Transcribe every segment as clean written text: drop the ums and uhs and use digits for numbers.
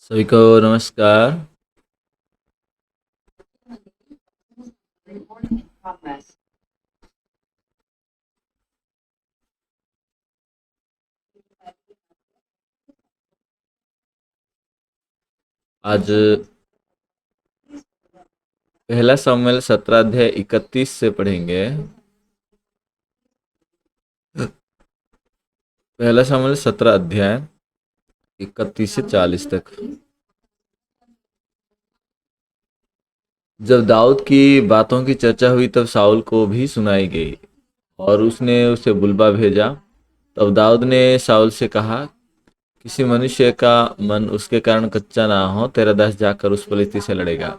सभी को नमस्कार। आज पहला सामुएल 17 अध्याय 31 से पढ़ेंगे। पहला सामुएल 17 अध्याय 31 से 40 तक। जब दाऊद की बातों की चर्चा हुई तब शाऊल को भी सुनाई गई और उसने उसे बुलवा भेजा। तब दाऊद ने शाऊल से कहा, किसी मनुष्य का मन उसके कारण कच्चा ना हो, तेरा दास जाकर उस फलिस्ती से लड़ेगा।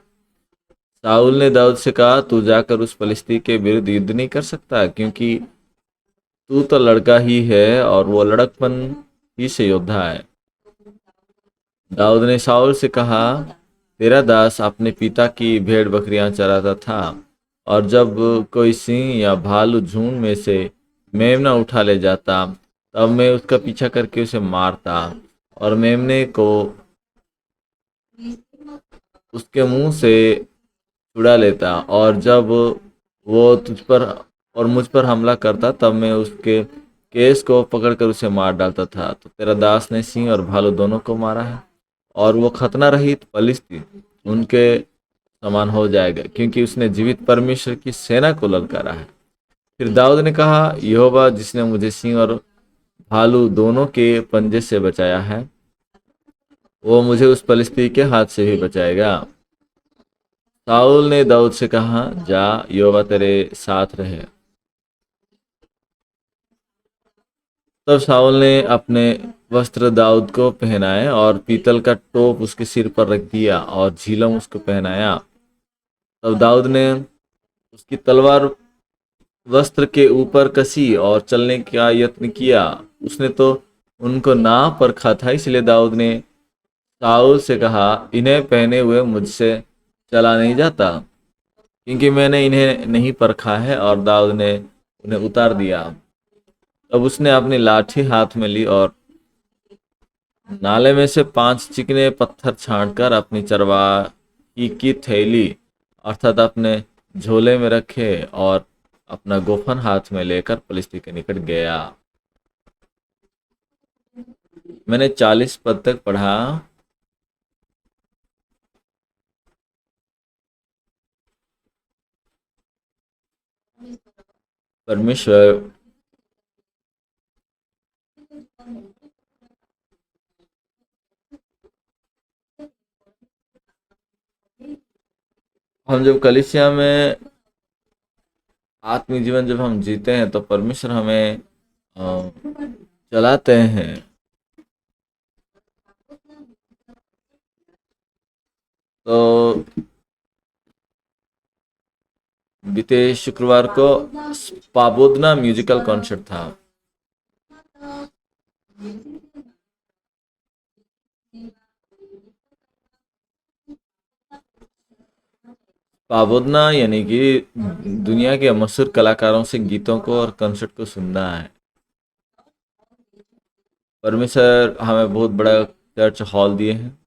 शाऊल ने दाऊद से कहा, तू जाकर उस फलिस्ती के विरुद्ध युद्ध नहीं कर सकता, क्योंकि तू तो लड़का ही है और वो लड़कपन ही से योद्धा है। दाऊद ने शाऊल से कहा, तेरा दास अपने पिता की भेड़ बकरियां चराता था, और जब कोई सिंह या भालू झुंड में से मेमना उठा ले जाता, तब मैं उसका पीछा करके उसे मारता और मेमने को उसके मुंह से छुड़ा लेता। और जब वो तुझ पर और मुझ पर हमला करता, तब मैं उसके केस को पकड़कर उसे मार डालता था। तो तेरा दास ने सिंह और भालू दोनों को मारा है, और वो खतना रहित पलिश्ती उनके समान हो जाएगा, क्योंकि उसने जीवित परमेश्वर की सेना को ललकारा है। फिर दाऊद ने कहा, यहोवा जिसने मुझे सिंह और भालू दोनों के पंजे से बचाया है, वो मुझे उस पलिश्ती के हाथ से भी बचाएगा। शाऊल ने दाऊद से कहा, जा, यहोवा तेरे साथ रहे। तब शाऊल ने अपने वस्त्र दाऊद को पहनाए और पीतल का टोप उसके सिर पर रख दिया और झिलम उसको पहनाया। तब दाऊद ने उसकी तलवार वस्त्र के ऊपर कसी और चलने का यत्न किया। उसने तो उनको ना परखा था, इसलिए दाऊद ने शाऊल से कहा, इन्हें पहने हुए मुझसे चला नहीं जाता, क्योंकि मैंने इन्हें नहीं परखा है। और दाऊद ने उन्हें उतार दिया। तब उसने अपनी लाठी हाथ में ली और नाले में से 5 चिकने पत्थर छांटकर अपनी चरवाही की थैली अर्थात अपने झोले में रखे और अपना गोफन हाथ में लेकर पलिश्ती के निकट गया। मैंने 40 पद तक पढ़ा। परमेश्वर हम जब कलीसिया में आत्मिक जीवन जब हम जीते हैं, तो परमेश्वर हमें अ, चलाते हैं। तो बीते शुक्रवार को पाबोदना म्यूजिकल कॉन्सर्ट था। पाबोदना यानी कि दुनिया के मशहूर कलाकारों से गीतों को और कंसर्ट को सुनना है। परमेश्वर हमें बहुत बड़ा चर्च हॉल दिए हैं,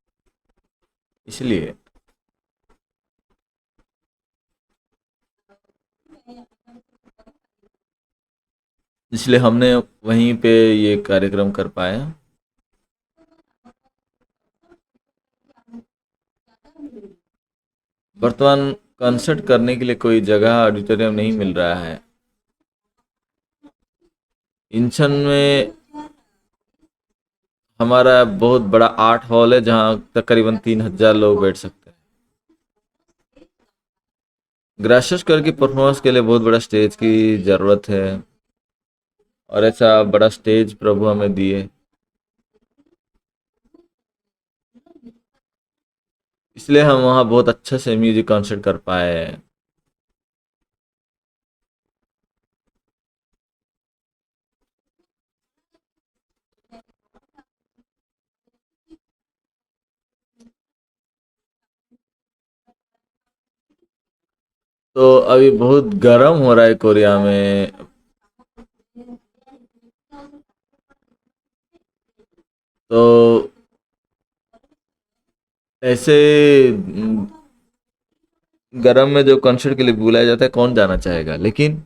इसलिए इसलिए हमने वहीं पे ये कार्यक्रम कर पाए। वर्तमान कंसर्ट करने के लिए कोई जगह ऑडिटोरियम नहीं मिल रहा है। इंशन में हमारा बहुत बड़ा आर्ट हॉल है, जहाँ तकरीबन 3,000 लोग बैठ सकते हैं। ग्राशियस कर की परफॉर्मेंस के लिए बहुत बड़ा स्टेज की ज़रूरत है, और ऐसा बड़ा स्टेज प्रभु हमें दिए, इसलिए हम वहाँ बहुत अच्छे से म्यूजिक कॉन्सर्ट कर पाए हैं। तो अभी बहुत गर्म हो रहा है कोरिया में। तो ऐसे गरम में जो कॉन्सर्ट के लिए बुलाया जाता है कौन जाना चाहेगा, लेकिन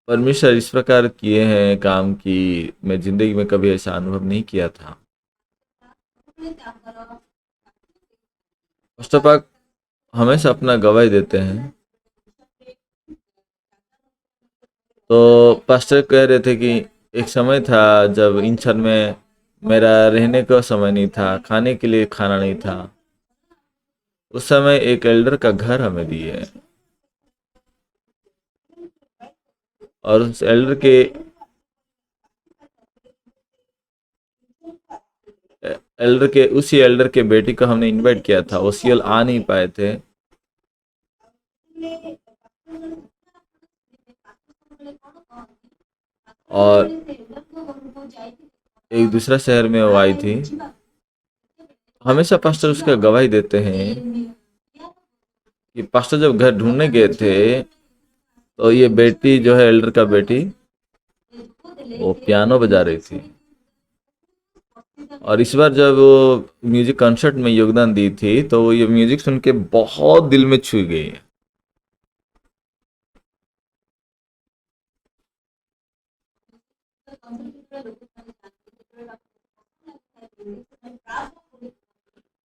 परमेश्वर इस प्रकार किए हैं काम की मैं जिंदगी में कभी ऐसा अनुभव नहीं किया था। पुस्तक हमेशा अपना गवाही देते हैं। तो पास्टर कह रहे थे कि एक समय था जब इन क्षण में मेरा रहने का समय नहीं था, खाने के लिए खाना नहीं था। उस समय एक एल्डर का घर हमें दिए और उस एल्डर के उसी एल्डर के बेटी को हमने इनवाइट किया था। ओसीएल आ नहीं पाए थे और एक दूसरा शहर में वो आई थी। हमेशा पास्टर उसका गवाही देते हैं कि पास्टर जब घर ढूंढने गए थे तो ये बेटी जो है एल्डर का बेटी वो पियानो बजा रही थी। और इस बार जब वो म्यूजिक कॉन्सर्ट में योगदान दी थी तो वो ये म्यूजिक सुन के बहुत दिल में छू गई।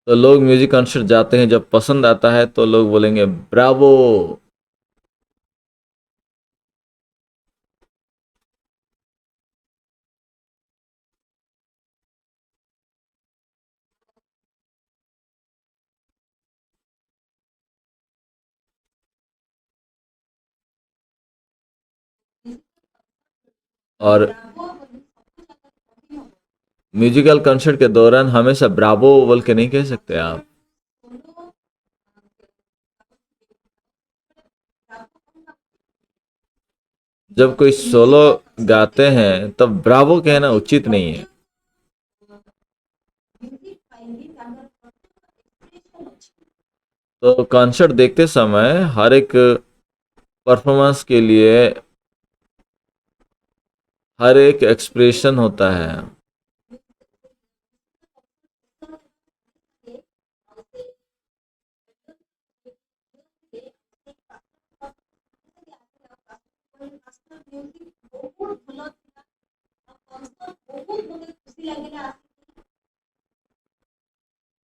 तो लोग म्यूजिक कॉन्सर्ट जाते हैं, जब पसंद आता है तो लोग बोलेंगे ब्रावो। और म्यूजिकल कॉन्सर्ट के दौरान हमेशा ब्रावो बोल के नहीं कह सकते आप। जब कोई सोलो गाते हैं तब ब्रावो कहना उचित नहीं है। तो कॉन्सर्ट देखते समय हर एक परफॉर्मेंस के लिए हर एक एक्सप्रेशन होता है।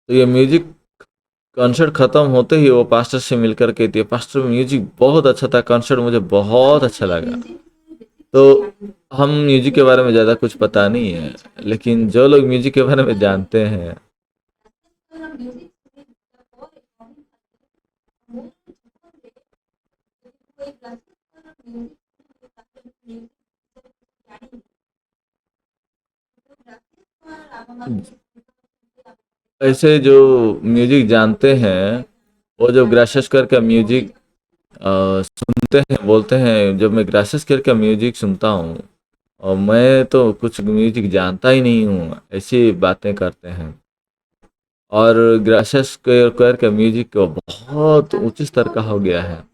तो ये म्यूजिक कॉन्सर्ट खत्म होते ही वो पास्टर से मिलकर कहती है पास्टर म्यूजिक बहुत अच्छा था, कॉन्सर्ट मुझे बहुत अच्छा लगा। तो हम म्यूजिक के बारे में ज़्यादा कुछ पता नहीं है, लेकिन जो लोग म्यूजिक के बारे में जानते हैं ऐसे जो म्यूजिक जानते हैं वो जब ग्रासियस कर का म्यूजिक सुनते हैं बोलते हैं जब मैं ग्रासियस कर का म्यूजिक सुनता हूँ और मैं तो कुछ म्यूजिक जानता ही नहीं हूँ, ऐसी बातें करते हैं। और ग्रासियस स्क्वायर का म्यूजिक तो बहुत उच्च स्तर का हो गया है।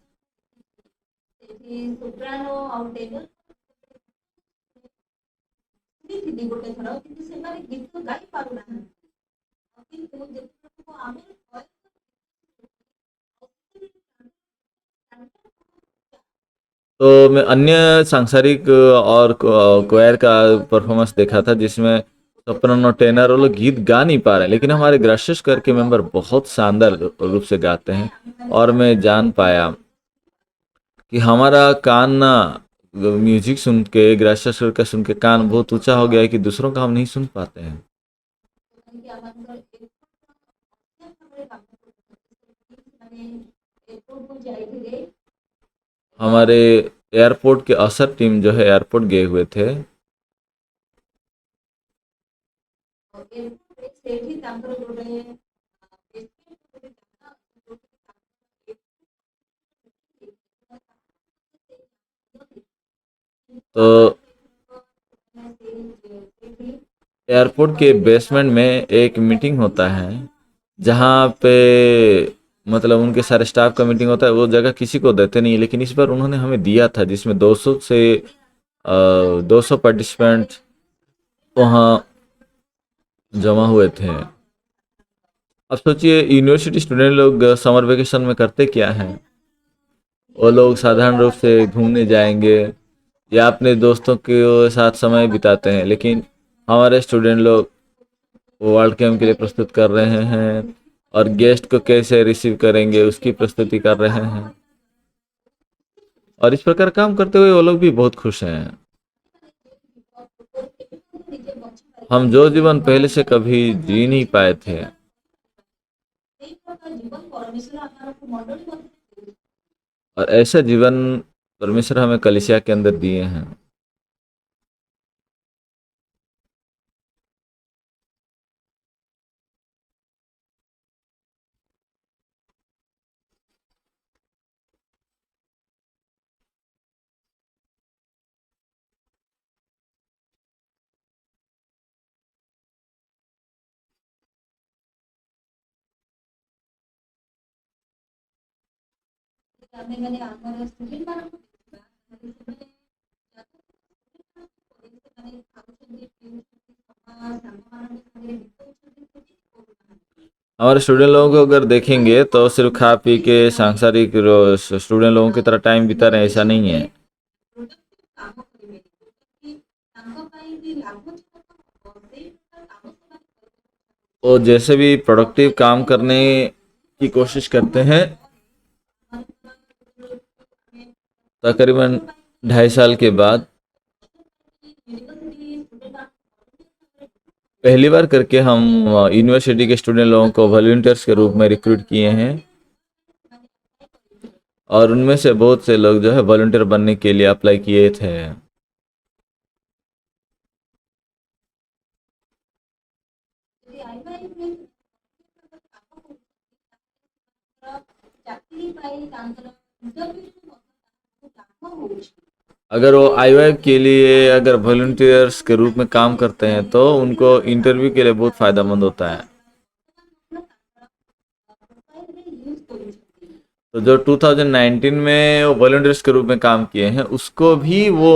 तो मैं अन्य सांसारिक और क्वायर का परफॉर्मेंस देखा था जिसमें सोप्रानो टेनर वो लोग गीत गा नहीं पा रहे, लेकिन हमारे ग्रासियस कर के मेंबर बहुत शानदार रूप से गाते हैं। और मैं जान पाया कि हमारा कान ना म्यूजिक सुन के ग्रासियस कर का सुन के कान बहुत ऊंचा हो गया है कि दूसरों का हम नहीं सुन पाते हैं। हमारे एयरपोर्ट के असर टीम जो है एयरपोर्ट गए हुए थे। तो एयरपोर्ट के बेसमेंट में एक मीटिंग होता है जहाँ पे मतलब उनके सारे स्टाफ का मीटिंग होता है। वो जगह किसी को देते नहीं है, लेकिन इस बार उन्होंने हमें दिया था जिसमें 200 से 200 पार्टिसिपेंट वहाँ जमा हुए थे। अब सोचिए यूनिवर्सिटी स्टूडेंट लोग समर वेकेशन में करते क्या हैं। वो लोग साधारण रूप से घूमने जाएंगे या अपने दोस्तों के साथ समय बिताते हैं, लेकिन हमारे स्टूडेंट लोग वर्ल्ड कैंप के लिए प्रस्तुत कर रहे हैं और गेस्ट को कैसे रिसीव करेंगे उसकी प्रस्तुति कर रहे हैं। और इस प्रकार काम करते हुए वो लोग भी बहुत खुश हैं। हम जो जीवन पहले से कभी जी नहीं पाए थे, और ऐसा जीवन परमेश्वर हमें कलीसिया के अंदर दिए हैं। हमारे स्टूडेंट लोगों को अगर देखेंगे तो सिर्फ खा पी के सांसारिक स्टूडेंट लोगों की तरह टाइम बिता रहे हैं, ऐसा नहीं है। वो जैसे भी प्रोडक्टिव काम करने की कोशिश करते हैं, तकरीबन 2.5 साल के बाद पहली बार करके हम यूनिवर्सिटी के स्टूडेंट लोगों को वॉलंटियर्स के रूप में रिक्रूट किए हैं, और उनमें से बहुत से लोग जो है वॉलंटियर बनने के लिए अप्लाई किए थे। अगर वो आईवाईफ के लिए अगर वॉलंटियर्स के रूप में काम करते हैं तो उनको इंटरव्यू के लिए बहुत फायदेमंद होता है। तो जो 2019 में वो वॉलंटियर्स के रूप में काम किए हैं उसको भी वो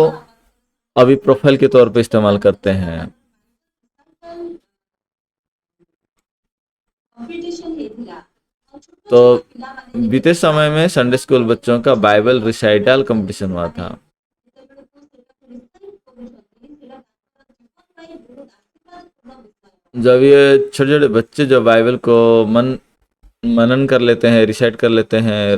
अभी प्रोफाइल के तौर पे इस्तेमाल करते हैं। तो बीते समय में संडे स्कूल बच्चों का बाइबल रिसाइटल कंपटीशन हुआ था। जब ये छोटे छोटे बच्चे जो बाइबल को मनन कर लेते हैं, रिसाइट कर लेते हैं,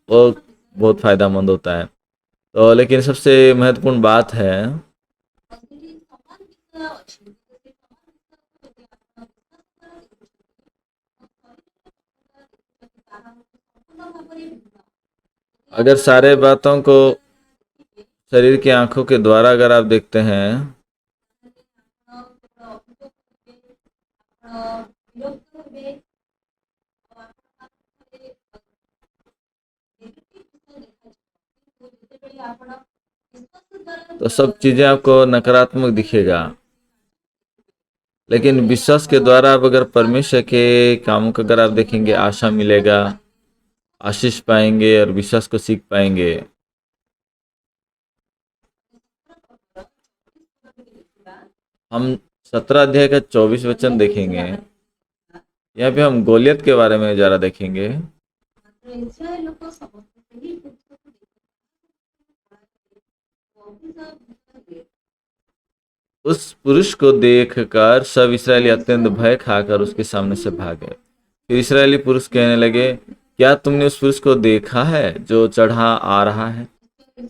वो बहुत फायदेमंद होता है। तो लेकिन सबसे महत्वपूर्ण बात है, अगर सारे बातों को शरीर की आंखों के द्वारा अगर आप देखते हैं, तो सब चीजें आपको नकारात्मक दिखेगा। लेकिन विश्वास के द्वारा आप अगर परमेश्वर के कामों को अगर आप देखेंगे, आशा मिलेगा, आशीष पाएंगे और विश्वास को सीख पाएंगे। हम 17 अध्याय का 24 वचन देखेंगे। यहाँ पे हम गोलियत के बारे में जरा देखेंगे। उस पुरुष को देखकर सब इसराइली अत्यंत भय खाकर उसके सामने से भागे। फिर इसराइली पुरुष कहने लगे, क्या तुमने उस पुरुष को देखा है जो चढ़ा आ रहा है?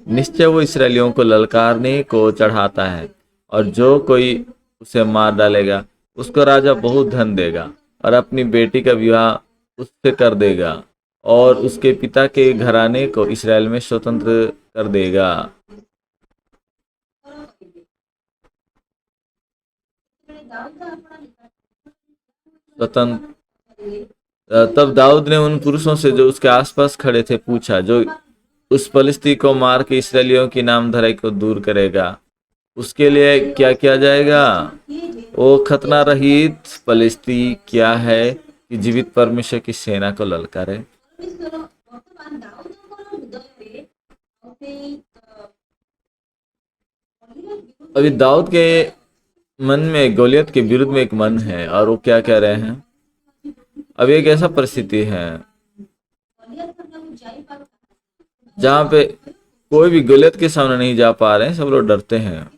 निश्चय वो इसराइलियों को ललकारने को चढ़ाता है, और जो कोई उसे मार डालेगा उसको राजा बहुत धन देगा और अपनी बेटी का विवाह उससे कर देगा और उसके पिता के घराने को इसराइल में स्वतंत्र कर देगा। स्वतंत्र। तब दाऊद ने उन पुरुषों से जो उसके आसपास खड़े थे पूछा, जो उस फलिस्ती को मार के इसराइलियों की नामधराई को दूर करेगा, उसके लिए क्या किया जाएगा? वो खतना रहित फलिस्ती क्या है कि जीवित परमेश्वर की सेना को ललकारे? अभी दाऊद के मन में, गोलियत के विरुद्ध में एक मन है, और वो क्या कह रहे हैं। अब एक ऐसा परिस्थिति है जहाँ पे कोई भी गोलियत के सामने नहीं जा पा रहे हैं, सब लोग डरते हैं।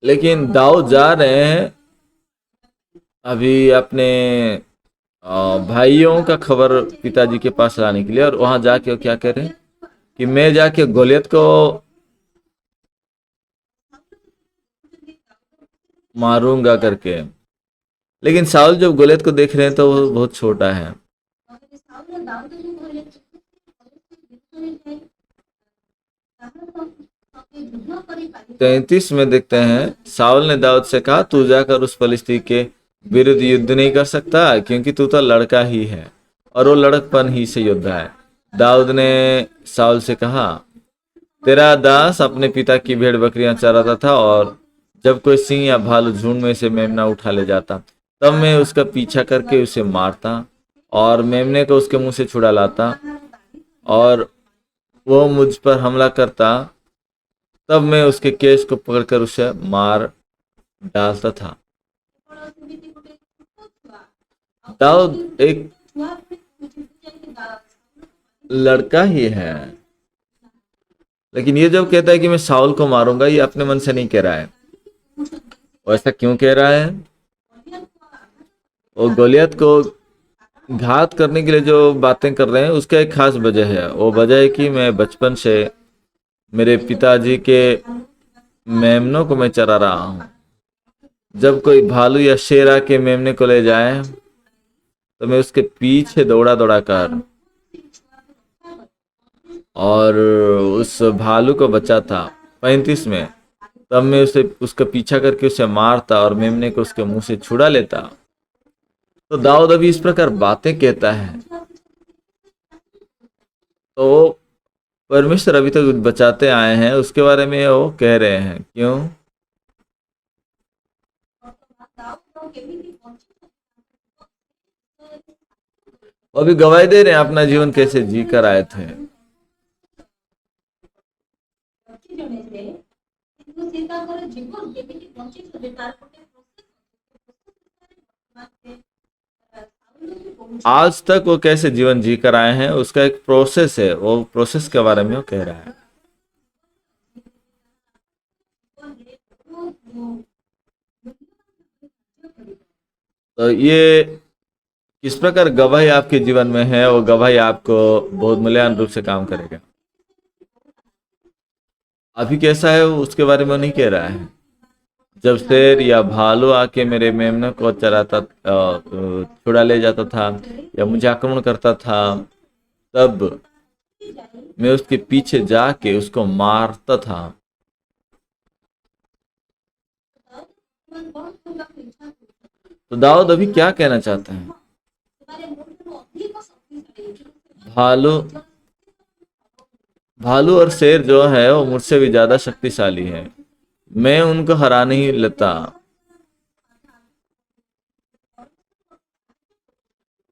लेकिन दाऊद जा रहे हैं अभी अपने भाइयों का खबर पिताजी के पास लाने के लिए, और वहां जाके वो क्या कह रहे हैं कि मैं जाके गोलियत को मारूंगा करके। लेकिन साउल जब गोलियत को देख रहे हैं तो वो बहुत छोटा है। 33 में देखते हैं, साउल ने दाऊद से कहा, तू जाकर उस फलिस्ती के विरुद्ध युद्ध नहीं कर सकता, क्योंकि तू तो लड़का ही है और वो लड़कपन ही से योद्धा है। दाऊद ने साउल से कहा, तेरा दास अपने पिता की भेड़ बकरियां चराता था, और जब कोई सिंह या भालू झुंड में से मेमना उठा ले जाता, तब मैं उसका पीछा करके उसे मारता और मेमने को उसके मुंह से छुड़ा लाता, और वो मुझ पर हमला करता, तब मैं उसके केस को पकड़कर उसे मार डालता था। दाऊद एक लड़का ही है, लेकिन ये जब कहता है कि मैं साउल को मारूंगा, ये अपने मन से नहीं कह रहा है। वो ऐसा क्यों कह रहा है? वो गोलियत को घात करने के लिए जो बातें कर रहे हैं, उसका एक खास वजह है। वो वजह है कि मैं बचपन से मेरे पिताजी के मेमनों को मैं चरा रहा हूँ। जब कोई भालू या शेर आके मेमने को ले जाए, तो मैं उसके पीछे दौड़ा दौड़ा कर और उस भालू को बचा था। 35 में तब मैं उसे उसका पीछा करके उसे मारता और मेमने को उसके मुंह से छुड़ा लेता। तो दाऊद अभी इस प्रकार बातें कहता है, तो परमेश्वर अभी तक बचाते आए हैं, उसके बारे में वो कह रहे हैं। क्यों? वो अभी गवाही दे रहे हैं अपना जीवन कैसे जी कर आए थे। आज तक वो कैसे जीवन जी कर आए हैं, उसका एक प्रोसेस है, वो प्रोसेस के बारे में वो कह रहा है। तो ये किस प्रकार गवाही आपके जीवन में है, वो गवाही आपको बहुत मूल्यवान रूप से काम करेगा। अभी कैसा है उसके बारे में नहीं कह रहा है। जब शेर या भालू आके मेरे मेमने को चराता, छुड़ा ले जाता था या मुझे आक्रमण करता था, तब मैं उसके पीछे जाके उसको मारता था। तो दाऊद अभी क्या कहना चाहते हैं? भालू भालू और शेर जो है वो मुझसे भी ज्यादा शक्तिशाली है, मैं उनको हरा नहीं लेता।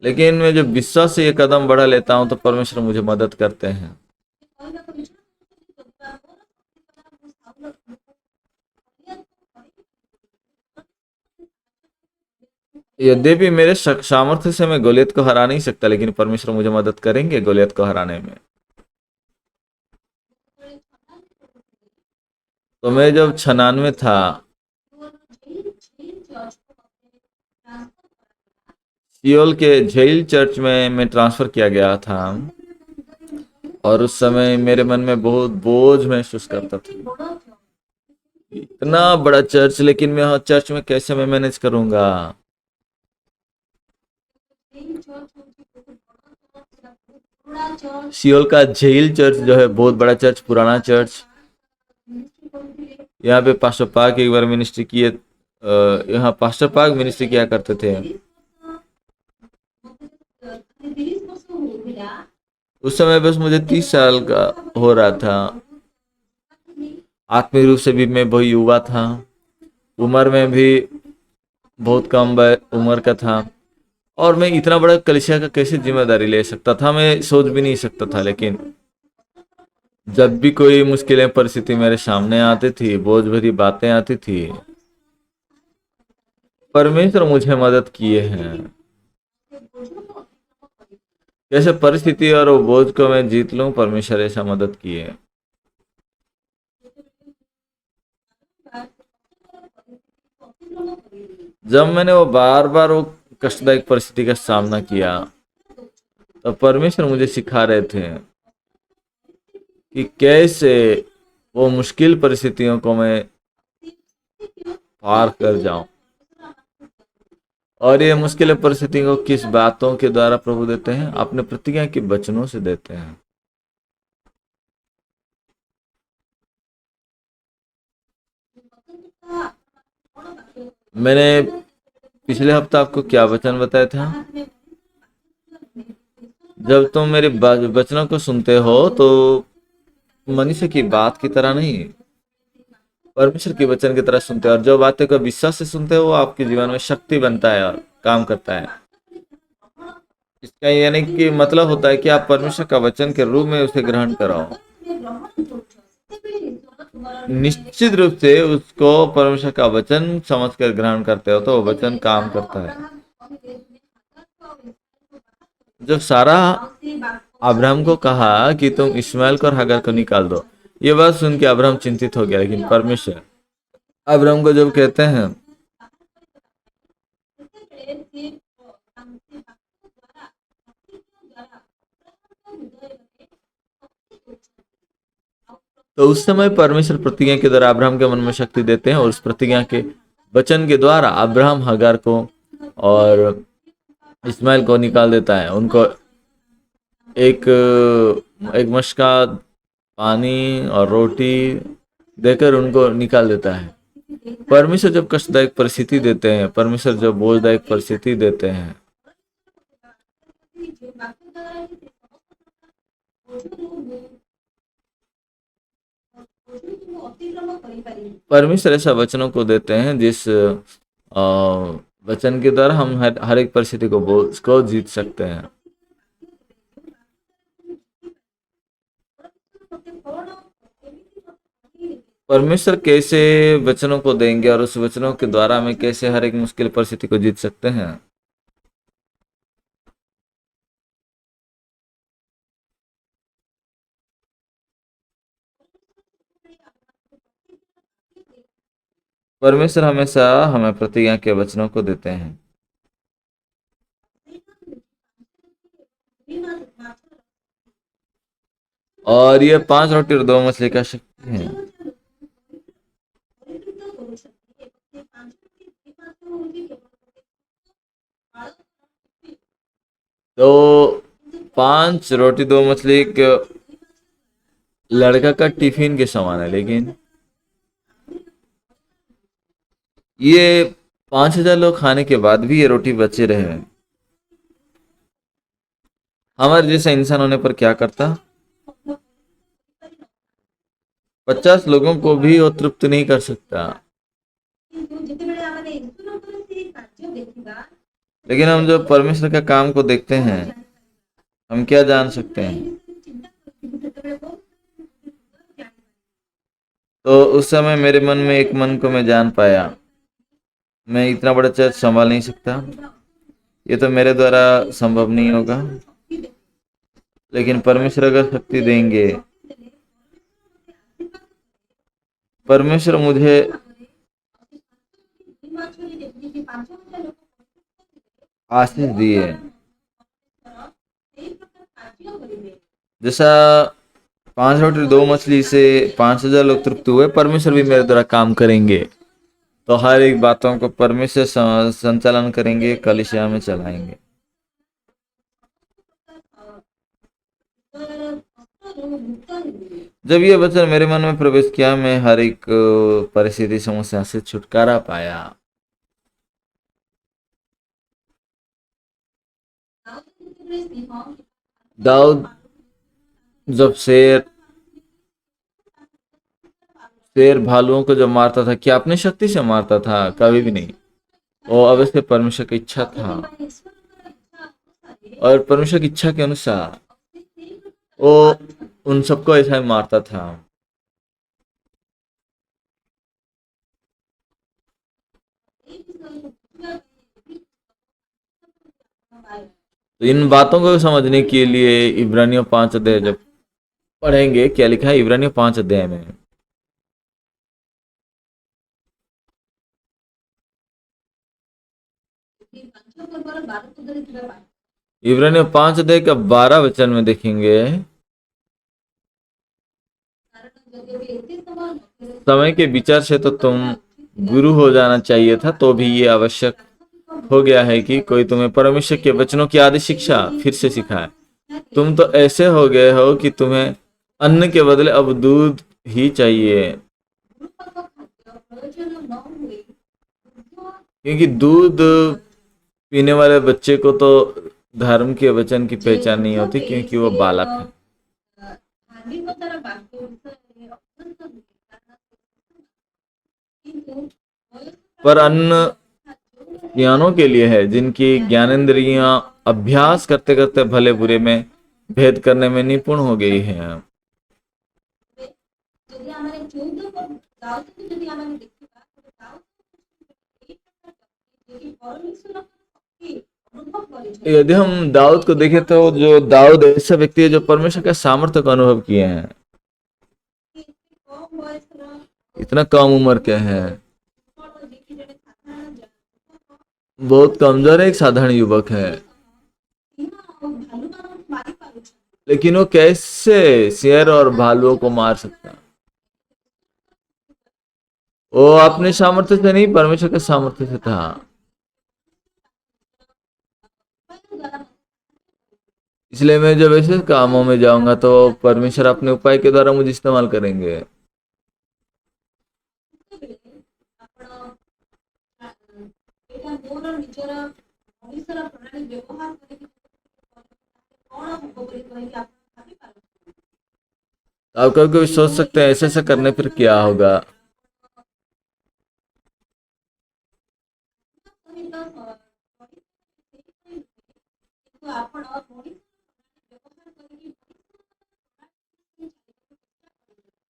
लेकिन मैं जब विश्वास से ये कदम बढ़ा लेता हूं, तो परमेश्वर मुझे मदद करते हैं। यद्यपि मेरे सामर्थ्य से मैं गोलियत को हरा नहीं सकता, लेकिन परमेश्वर मुझे मदद करेंगे गोलियत को हराने में। तो मैं जब 96 था, सियोल के झेल चर्च में मैं ट्रांसफर किया गया था, और उस समय मेरे मन में बहुत बोझ महसूस करता था। इतना बड़ा चर्च, लेकिन मैं हर चर्च में कैसे मैं मैनेज करूंगा। सियोल का झेल चर्च जो है बहुत बड़ा चर्च, पुराना चर्च। यहाँ पे पास्टर पाक एक बार मिनिस्ट्री किए, यहाँ पास्टर पाक मिनिस्ट्री किया करते थे। उस समय बस मुझे 30 साल का हो रहा था। आत्मिक रूप से भी मैं बहुत युवा था, उम्र में भी बहुत कम उम्र का था, और मैं इतना बड़ा कलीसिया का कैसे जिम्मेदारी ले सकता था, मैं सोच भी नहीं सकता था। लेकिन जब भी कोई मुश्किलें परिस्थिति मेरे सामने आती थी, बोझ भरी बातें आती थी, परमेश्वर मुझे मदद किए हैं। कैसे परिस्थिति और वो बोझ को मैं जीत लूं, परमेश्वर ऐसा मदद किए। जब मैंने वो बार बार वो कष्टदायक परिस्थिति का सामना किया, तो परमेश्वर मुझे सिखा रहे थे कि कैसे वो मुश्किल परिस्थितियों को मैं पार कर जाऊं। और ये मुश्किल परिस्थितियों को किस बातों के द्वारा प्रभु देते हैं? अपने प्रतिज्ञा के वचनों से देते हैं। मैंने पिछले हफ्ते आपको क्या वचन बताया था? जब तुम मेरे वचनों को सुनते हो तो मनुष्य की बात की तरह नहीं, परमेश्वर के वचन की तरह सुनते हो, और जो बातें को विश्वास से सुनते हो वो आपके जीवन में शक्ति बनता है और काम करता है। इसका यानी कि मतलब होता है कि आप परमेश्वर का वचन के रूप में उसे ग्रहण करो। निश्चित रूप से उसको परमेश्वर का वचन समझकर ग्रहण करते हो तो वो वचन काम करता है। जब सारा अब्राहम को कहा कि तुम इस्माइल को और हागर को निकाल दो, ये बात सुन के अब्राहम चिंतित हो गया, लेकिन परमेश्वर अब्राहम को जब कहते हैं तो उस समय परमेश्वर प्रतिज्ञा के द्वारा अब्राहम के मन में शक्ति देते हैं, और उस प्रतिज्ञा के वचन के द्वारा अब्राहम हगार को और इस्माइल को निकाल देता है। उनको एक एक मशका पानी और रोटी देकर उनको निकाल देता है। परमेश्वर जब कष्टदायक परिस्थिति देते हैं, परमेश्वर जब बोझदायक परिस्थिति देते हैं, परमेश्वर ऐसा वचनों को देते हैं जिस वचन के द्वारा हम हर एक परिस्थिति को बोझ को जीत सकते हैं। परमेश्वर कैसे वचनों को देंगे और उस वचनों के द्वारा हमें कैसे हर एक मुश्किल परिस्थिति को जीत सकते हैं? परमेश्वर हमेशा हमें प्रतिज्ञा के वचनों को देते हैं। और ये 5 रोटी और 2 मछली का शक्ति है। तो 5 रोटी 2 मछली एक लड़का का टिफिन के समान है, लेकिन ये 5,000 लोग खाने के बाद भी ये रोटी बचे रहे। हमारे जैसा इंसान होने पर क्या करता? 50 लोगों को भी वो तृप्त नहीं कर सकता। लेकिन हम जो परमेश्वर का काम को देखते हैं, हम क्या जान सकते हैं? तो उस समय मेरे मन में एक मन को मैं जान पाया, मैं इतना बड़ा चर्च संभाल नहीं सकता, ये तो मेरे द्वारा संभव नहीं होगा। लेकिन परमेश्वर अगर शक्ति देंगे, परमेश्वर मुझे आशीष दिए, जैसा 5 रोटी 2 मछली से 5,000 लोग तृप्त हुए, परमेश्वर भी मेरे द्वारा काम करेंगे। तो हर एक बातों को परमेश्वर संचालन करेंगे, कलीसिया में चलाएंगे। जब ये वचन मेरे मन में प्रवेश किया, मैं हर एक परिस्थिति समस्या से छुटकारा पाया। दाऊद जब शेर भालुओं को जब मारता था, क्या अपनी शक्ति से मारता था? कभी भी नहीं। वो अवश्य परमेश्वर की इच्छा था, और परमेश्वर की इच्छा के अनुसार वो उन सबको ऐसा ही मारता था। तो इन बातों को समझने के लिए इब्रानियों 5 अध्याय जब पढ़ेंगे, क्या लिखा है इब्रानियों 5 अध्याय में? इब्रानियों 5 अध्याय का 12 वचन में देखेंगे, समय के विचार से तो तुम गुरु हो जाना चाहिए था, तो भी ये आवश्यक हो गया है कि कोई तुम्हें परमेश्वर के वचनों की आदि शिक्षा फिर से सिखाए। तुम तो ऐसे हो गए हो कि तुम्हें अन्न के बदले अब दूध ही चाहिए, क्योंकि दूध पीने वाले बच्चे को तो धर्म के वचन की पहचान नहीं होती, क्योंकि वो बालक है। पर अन्न ज्ञानों के लिए है, जिनकी ज्ञानेंद्रियां अभ्यास करते करते भले बुरे में भेद करने में निपुण हो गई हैं। यदि हम दाऊद को देखें तो जो दाऊद ऐसा व्यक्ति है जो परमेश्वर के सामर्थ्य को अनुभव किए हैं। इतना कम उम्र के हैं, बहुत कमजोर है, एक साधारण युवक है, लेकिन वो कैसे शेर और भालुओं को मार सकता? वो अपने सामर्थ्य से नहीं, परमेश्वर के सामर्थ्य से था। इसलिए मैं जब ऐसे कामों में जाऊंगा तो परमेश्वर अपने उपाय के द्वारा मुझे इस्तेमाल करेंगे। आप कभी कभी सोच सकते हैं ऐसे ऐसे करने फिर क्या होगा।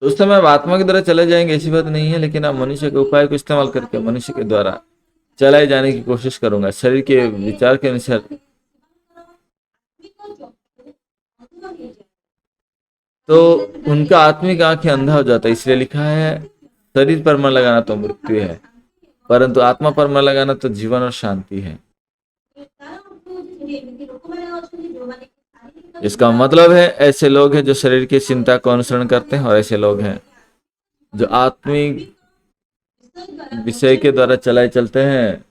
तो उस समय आप आत्मा की तरह चले जाएंगे, ऐसी बात नहीं है, लेकिन आप मनुष्य के उपाय को इस्तेमाल करके मनुष्य के द्वारा चलाए जाने की कोशिश करूंगा, शरीर के विचार के अनुसार। तो उनका आत्मिक आंखें अंधा हो जाता है, इसलिए लिखा है शरीर पर मन लगाना तो मृत्यु है, परंतु आत्मा पर मन लगाना तो जीवन और शांति है। इसका मतलब है ऐसे लोग हैं जो शरीर की चिंता को अनुसरण करते हैं, और ऐसे लोग हैं जो आत्मिक विषय के द्वारा चलाए चलते हैं।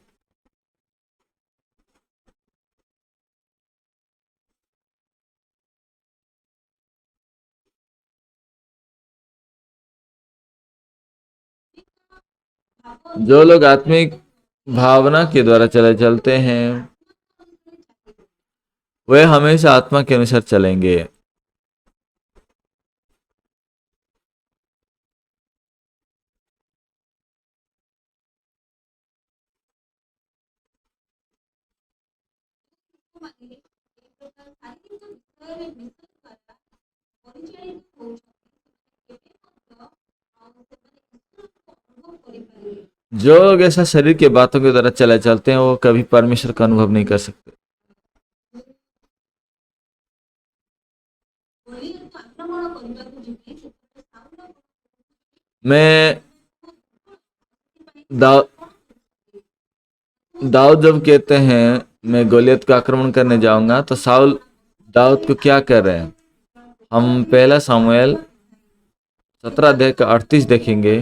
जो लोग आत्मिक भावना के द्वारा चले चलते हैं, वे हमेशा आत्मा के अनुसार चलेंगे। जो लोग ऐसा शरीर के बातों के द्वारा चले चलते हैं, वो कभी परमेश्वर का अनुभव नहीं कर सकते। मैं दाऊ दाऊद जब कहते हैं मैं गोलियत का आक्रमण करने जाऊंगा, तो साउल दाऊद को क्या कर रहे हैं? हम पहला सामुएल 17 अध्याय का 38 देखेंगे।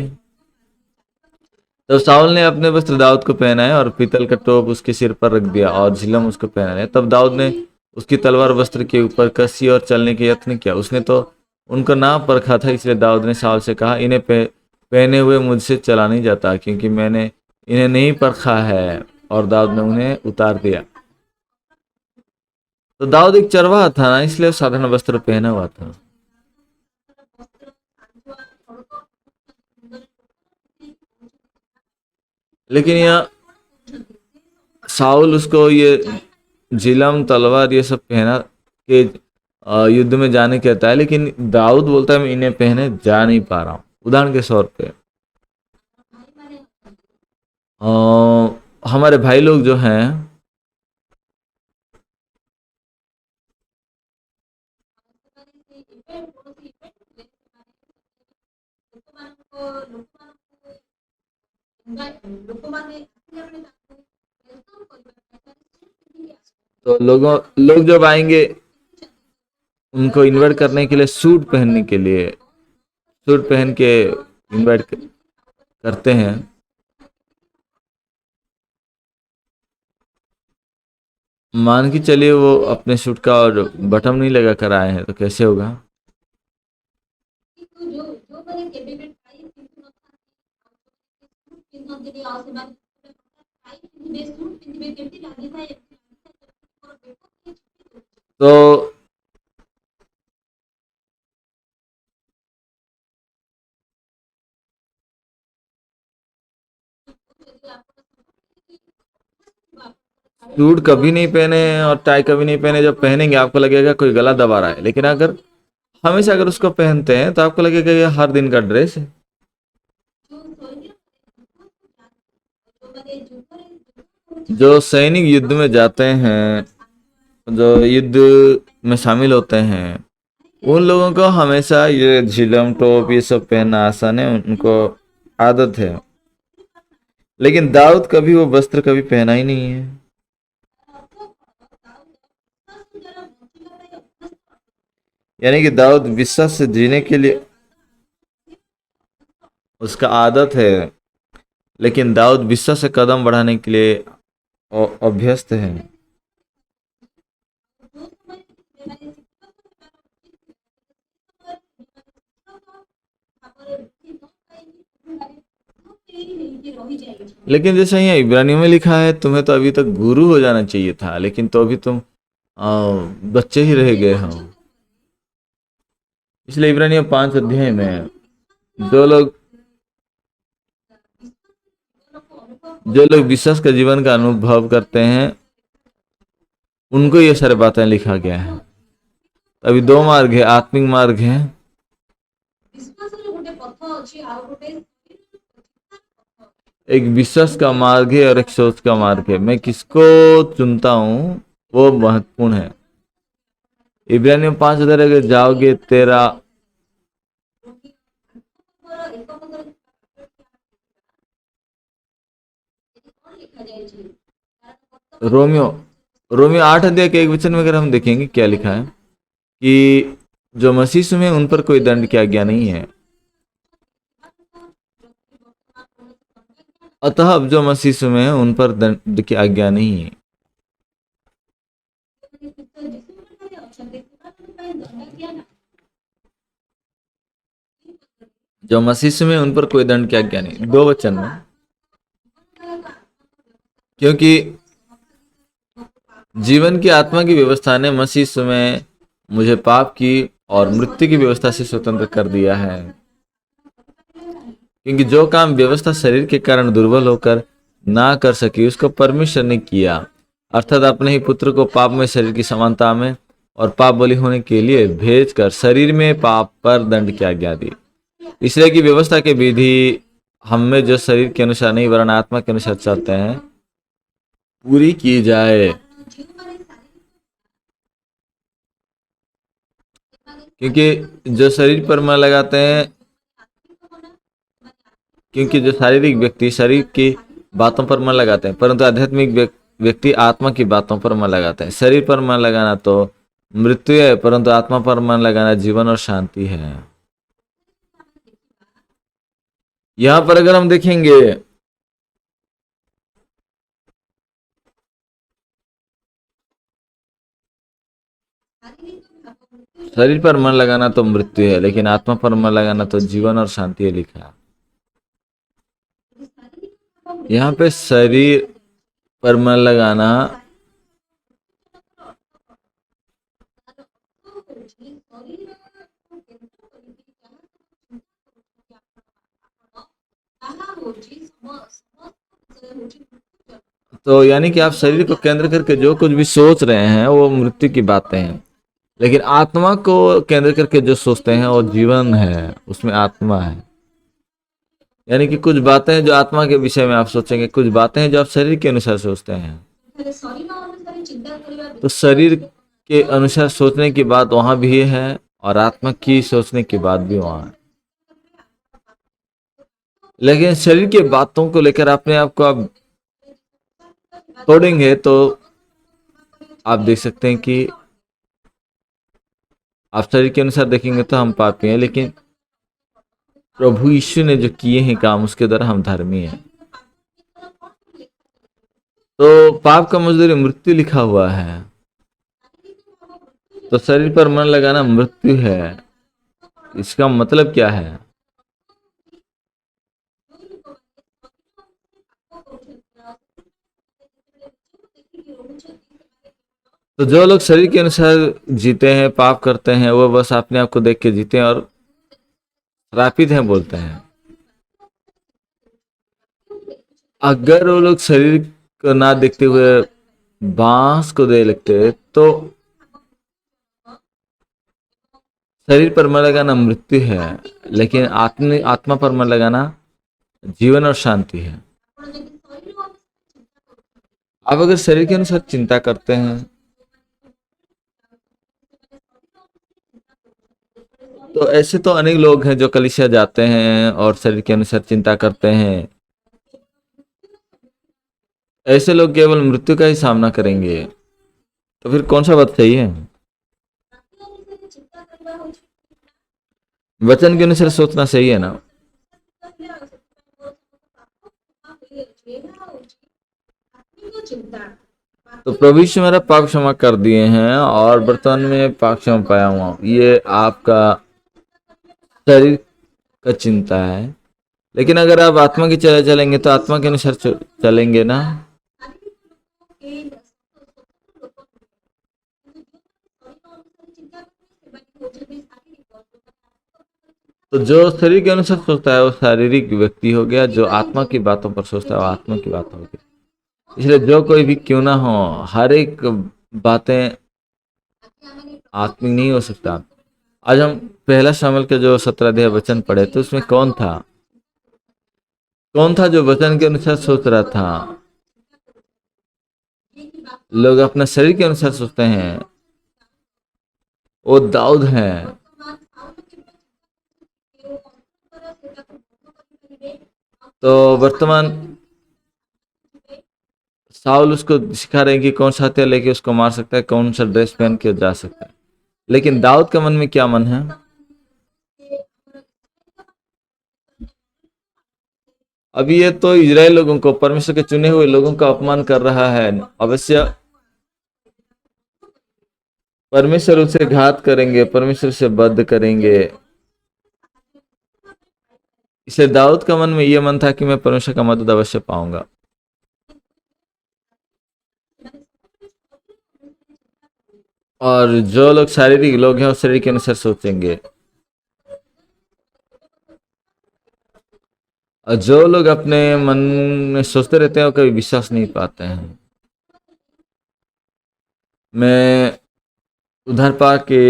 तो साउल ने अपने वस्त्र दाऊद को पहनाए और पीतल का टोप उसके सिर पर रख दिया और झिलम उसको पहनाया। तब दाऊद ने उसकी तलवार वस्त्र के ऊपर कसी और चलने के यत्न किया। उसने तो उनको ना परखा था, इसलिए दाऊद ने साउल से कहा, इन्हें पहने हुए मुझसे चला नहीं जाता, क्योंकि मैंने इन्हें नहीं परखा है। और दाऊद ने उन्हें उतार दिया। तो दाऊद एक चरवाहा था ना, इसलिए साधारण वस्त्र पहना हुआ था। लेकिन यह साउल उसको ये झिलम तलवार ये सब पहना के युद्ध में जाने कहता है, लेकिन दाऊद बोलता है मैं इन्हें पहने जा नहीं पा रहा हूँ। उदाहरण के तौर पे हमारे भाई लोग जो हैं, तो लोग जब आएंगे उनको इन्वाइट करने के लिए, सूट पहनने के लिए, सूट पहन के इन्वाइट करते हैं। मान के चलिए वो अपने सूट का और बटन नहीं लगा कर आए हैं, तो कैसे होगा? तो सूट कभी नहीं पहने और टाई कभी नहीं पहने, जब पहनेंगे आपको लगेगा कोई गला दबा रहा है, लेकिन अगर हमेशा अगर उसको पहनते हैं तो आपको लगेगा ये हर दिन का ड्रेस है। जो सैनिक युद्ध में जाते हैं, जो युद्ध में शामिल होते हैं, उन लोगों को हमेशा ये झिलम टोप ये सब पहनना आसान है, उनको आदत है। लेकिन दाऊद कभी वो वस्त्र कभी पहना ही नहीं है। यानी कि दाऊद विश्वास से जीने के लिए उसका आदत है, लेकिन दाऊद विश्वास से कदम बढ़ाने के लिए अभ्यस्त है। लेकिन जैसे यहाँ इब्रानियों में लिखा है, तुम्हें तो अभी तक गुरु हो जाना चाहिए था, लेकिन तो अभी तुम बच्चे ही रह गए हो। इसलिए इब्रानियों 5 अध्याय में जो लोग विश्वास का जीवन का अनुभव करते हैं, उनको ये सारी बातें लिखा गया है। अभी 2 मार्ग है, आत्मिक मार्ग है, एक विश्वास का मार्ग है और एक सोच का मार्ग है। मैं किसको चुनता हूँ वो महत्वपूर्ण है। इब्रानियों 5 अध्याय अगर जाओगे, तेरा रोमियो 8 अध्याय के 1 वचन में अगर हम देखेंगे क्या लिखा है कि जो मसीह में उन पर कोई दंड की आज्ञा नहीं है। अतः अब जो मसीह में है उन पर दंड की आज्ञा नहीं है। जो मसीह में उन पर कोई दंड की आज्ञा नहीं, 2 वचन में। क्योंकि जीवन की आत्मा की व्यवस्था ने मसीह में मुझे पाप की और मृत्यु की व्यवस्था से स्वतंत्र कर दिया है। क्योंकि जो काम व्यवस्था शरीर के कारण दुर्बल होकर ना कर सकी, उसको परमेश्वर ने किया, अर्थात अपने ही पुत्र को पाप में शरीर की समानता में और पाप बलि होने के लिए भेजकर शरीर में पाप पर दंड की आज्ञा दी। इसलिए कि व्यवस्था के विधि हम में जो शरीर के अनुसार नहीं वरन आत्मा के अनुसार चलते हैं, पूरी की जाए। क्योंकि जो शरीर पर मन लगाते हैं, क्योंकि जो शारीरिक व्यक्ति शरीर की बातों पर मन लगाते हैं, परंतु आध्यात्मिक व्यक्ति आत्मा की बातों पर मन लगाते हैं। शरीर पर मन लगाना तो मृत्यु है, परंतु आत्मा पर मन लगाना जीवन और शांति है। यहां पर अगर हम देखेंगे, शरीर पर मन लगाना तो मृत्यु है, लेकिन आत्मा पर मन लगाना तो जीवन और शांति है लिखा। यहाँ पे शरीर पर मन लगाना तो यानी कि आप शरीर को केंद्र करके जो कुछ भी सोच रहे हैं वो मृत्यु की बातें हैं, लेकिन आत्मा को केंद्र करके जो सोचते हैं वो जीवन है, उसमें आत्मा है। यानी कि कुछ बातें हैं जो आत्मा के विषय में आप सोचेंगे, कुछ बातें हैं जो आप शरीर के अनुसार सोचते हैं। तो शरीर के अनुसार सोचने की बात वहां भी है और आत्मा की सोचने की बात भी वहां है। लेकिन शरीर की बातों को लेकर अपने आप को आप तोड़ेंगे तो आप देख सकते हैं कि आप शरीर के अनुसार देखेंगे तो हम पापी हैं, लेकिन प्रभु यीशु ने जो किए हैं काम उसके द्वारा हम धर्मी हैं। तो पाप का मजदूरी मृत्यु लिखा हुआ है, तो शरीर पर मन लगाना मृत्यु है। इसका मतलब क्या है? तो जो लोग शरीर के अनुसार जीते हैं, पाप करते हैं, वो बस अपने आप को देख के जीते हैं और श्रापित हैं बोलते हैं। अगर वो लोग शरीर को ना देखते हुए बांस को दे लगते तो शरीर पर मन लगाना मृत्यु है, लेकिन आत्मा पर मन लगाना जीवन और शांति है। आप अगर शरीर के अनुसार चिंता करते हैं तो ऐसे तो अनेक लोग हैं जो कलीसिया जाते हैं और शरीर के अनुसार चिंता करते हैं। ऐसे लोग केवल मृत्यु का ही सामना करेंगे। तो फिर कौन सा बात सही है? वचन के अनुसार सोचना सही है ना? तो प्रभु यीशु मेरा पाप क्षमा कर दिए हैं और वर्तमान में पाप क्षमा पाया हुआ हूं। ये आपका शरीर का चिंता है। लेकिन अगर आप आत्मा की चलेंगे तो आत्मा के अनुसार चलेंगे ना। तो जो शरीर के अनुसार सोचता है वो शारीरिक व्यक्ति हो गया, जो आत्मा की बातों पर सोचता है वो आत्मा की बात हो गई। इसलिए जो कोई भी क्यों ना हो, हर एक बातें आत्मिक नहीं हो सकता। आज हम पहला शामिल के जो 17 अध्याय वचन पढ़े तो उसमें कौन था जो वचन के अनुसार सोच रहा था? लोग अपना शरीर के अनुसार सोचते हैं, वो दाऊद है। तो वर्तमान साउल उसको सिखा रहे हैं कि कौन सा हथियार लेके उसको मार सकता है, कौन सा ड्रेस पहन के जा सकता है। लेकिन दाऊद का मन में क्या मन है? अभी ये तो इजराइल लोगों को, परमेश्वर के चुने हुए लोगों का अपमान कर रहा है। अवश्य परमेश्वर उसे घात करेंगे, परमेश्वर से बद्ध करेंगे। इसलिए दाऊद का मन में यह मन था कि मैं परमेश्वर का मदद अवश्य पाऊंगा। और जो लोग शारीरिक लोग हैं वो शरीर के अनुसार सोचेंगे, और जो लोग अपने मन में सोचते रहते हैं वो कभी विश्वास नहीं पाते हैं। मैं उधर पा के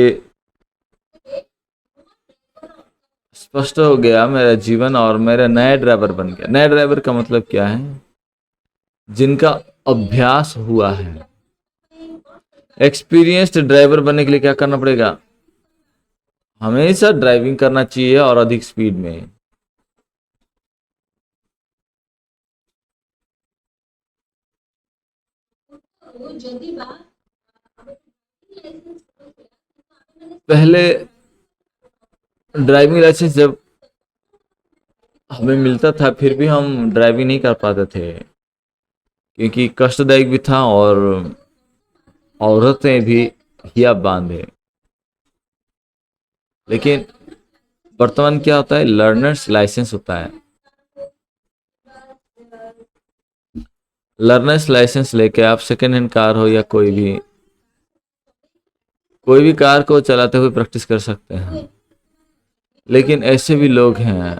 स्पष्ट हो गया मेरा जीवन और मेरा नया ड्राइवर बन गया। नया ड्राइवर का मतलब क्या है? जिनका अभ्यास हुआ है। एक्सपीरियंस्ड ड्राइवर बनने के लिए क्या करना पड़ेगा? हमेशा ड्राइविंग करना चाहिए और अधिक स्पीड में। पहले ड्राइविंग लाइसेंस जब हमें मिलता था फिर भी हम ड्राइविंग नहीं कर पाते थे, क्योंकि कष्टदायक भी था और औरतें भी हिया बांधे। लेकिन वर्तमान क्या होता है? लर्नर्स लाइसेंस होता है। लर्नर्स लाइसेंस लेके आप सेकेंड हैंड कार हो या कोई भी कार को चलाते हुए प्रैक्टिस कर सकते हैं। लेकिन ऐसे भी लोग हैं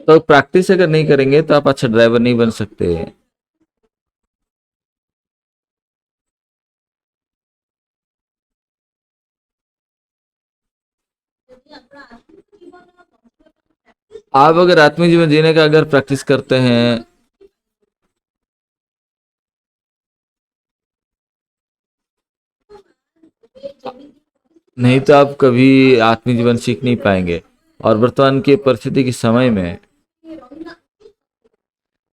तो प्रैक्टिस अगर नहीं करेंगे तो आप अच्छा ड्राइवर नहीं बन सकते। आप अगर आत्मिक जीवन जीने का अगर प्रैक्टिस करते हैं, नहीं तो आप कभी आत्मिक जीवन सीख नहीं पाएंगे। और वर्तमान के परिस्थिति के समय में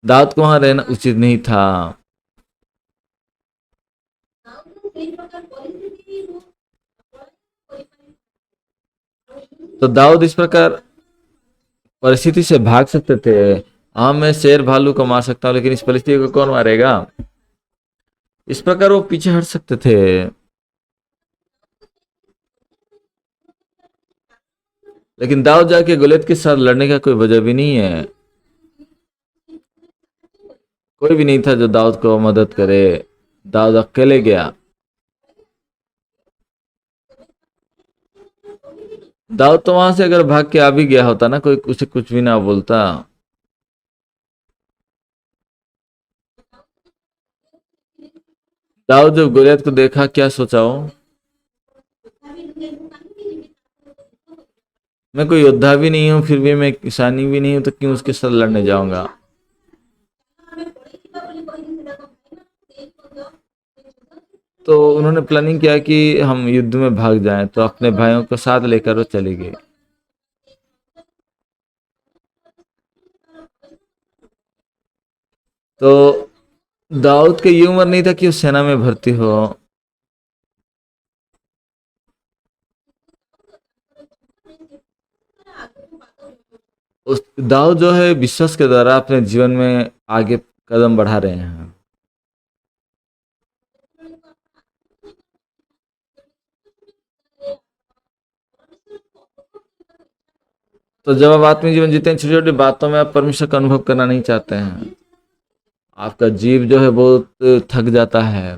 दाऊद को वहां रहना उचित नहीं था। तो दाऊद इस प्रकार परिस्थिति से भाग सकते थे। हाँ, मैं शेर भालू को मार सकता हूँ, लेकिन इस परिस्थिति को कौन मारेगा? इस प्रकार वो पीछे हट सकते थे। लेकिन दाऊद जाके गोलियत के साथ लड़ने का कोई वजह भी नहीं है। कोई भी नहीं था जो दाऊद को मदद करे। दाऊद अकेले गया। दाऊद तो वहां से अगर भाग के आ भी गया होता ना, कोई उसे कुछ भी ना बोलता। दाऊद जब गोलियत को देखा, क्या सोचा हो? मैं कोई योद्धा भी नहीं हूँ, फिर भी मैं किसानी भी नहीं हूँ, तो क्यों उसके साथ लड़ने जाऊंगा? तो उन्होंने प्लानिंग किया कि हम युद्ध में भाग जाएं, तो अपने भाइयों को साथ लेकर वो चले गए। तो दाऊद की ये उम्र नहीं था कि वो सेना में भर्ती हो। उस दाऊद जो है विश्वास के द्वारा अपने जीवन में आगे कदम बढ़ा रहे हैं। तो जब आप आत्मिक जीवन जीते हैं, छोटी छोटी बातों में आप परमेश्वर का अनुभव करना नहीं चाहते हैं। आपका जीव जो है बहुत थक जाता है।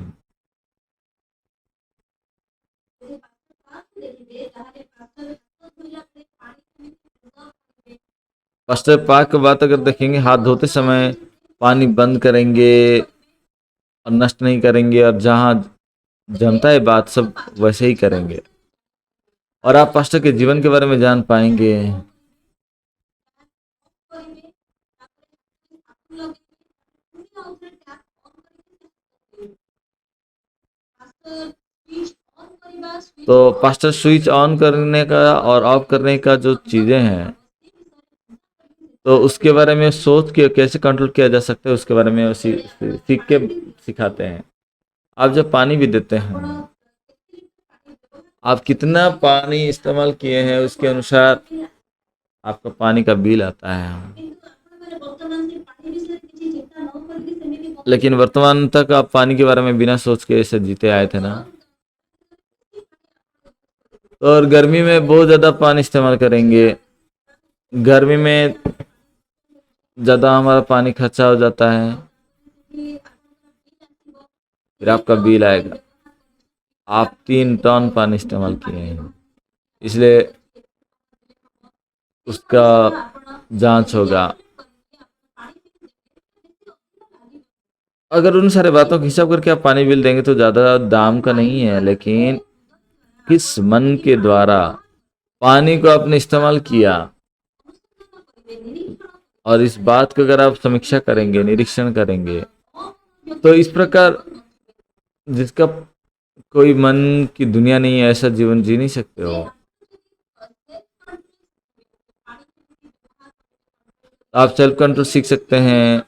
पास्टर पाक की बात अगर देखेंगे, हाथ धोते समय पानी बंद करेंगे और नष्ट नहीं करेंगे, और जहां जमता है बात सब वैसे ही करेंगे। और आप पास्टर के जीवन के बारे में जान पाएंगे। तो पास्टर स्विच ऑन करने का और ऑफ करने का जो चीजें हैं, तो उसके बारे में सोच के कैसे कंट्रोल किया जा सकता है, उसके बारे में वो सीख के सिखाते हैं। आप जब पानी भी देते हैं, आप कितना पानी इस्तेमाल किए हैं उसके अनुसार आपका पानी का बिल आता है। लेकिन वर्तमान तक आप पानी के बारे में बिना सोच के ऐसे जीते आए थे ना। और गर्मी में बहुत ज्यादा पानी इस्तेमाल करेंगे। गर्मी में ज्यादा हमारा पानी खर्चा हो जाता है, फिर आपका बिल आएगा। आप 3 टन पानी इस्तेमाल किए हैं, इसलिए उसका जांच होगा। अगर उन सारे बातों का हिसाब करके आप पानी बिल देंगे तो ज्यादा दाम का नहीं है, लेकिन किस मन के द्वारा पानी को आपने इस्तेमाल किया, और इस बात को अगर आप समीक्षा करेंगे, निरीक्षण करेंगे, तो इस प्रकार जिसका कोई मन की दुनिया नहीं है, ऐसा जीवन जी नहीं सकते हो। आप सेल्फ कंट्रोल सीख सकते हैं।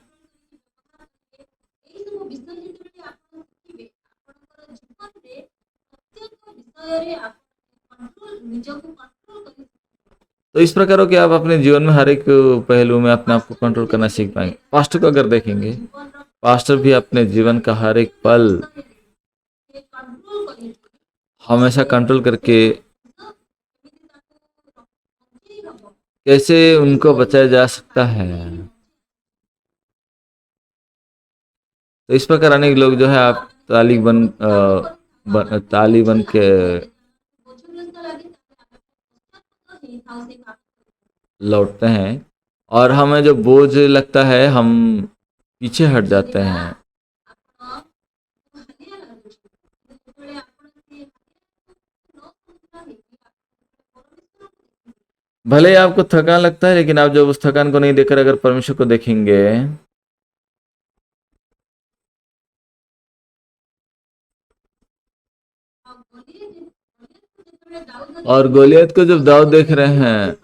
तो इस प्रकार हो कि आप अपने जीवन में हर एक पहलू में अपने आप को कंट्रोल करना सीख पाएंगे। पास्टर को अगर देखेंगे, पास्टर भी अपने जीवन का हर एक पल हमेशा कंट्रोल करके कैसे उनको बचाया जा सकता है। तो इस प्रकार अनेक लोग जो है, आप ताली बन के लौटते हैं और हमें जो बोझ लगता है हम पीछे हट जाते हैं। भले ही आपको थकान लगता है, लेकिन आप जब उस थकान को नहीं देखकर अगर परमेश्वर को देखेंगे, और गोलियत को जब दाऊद देख रहे हैं,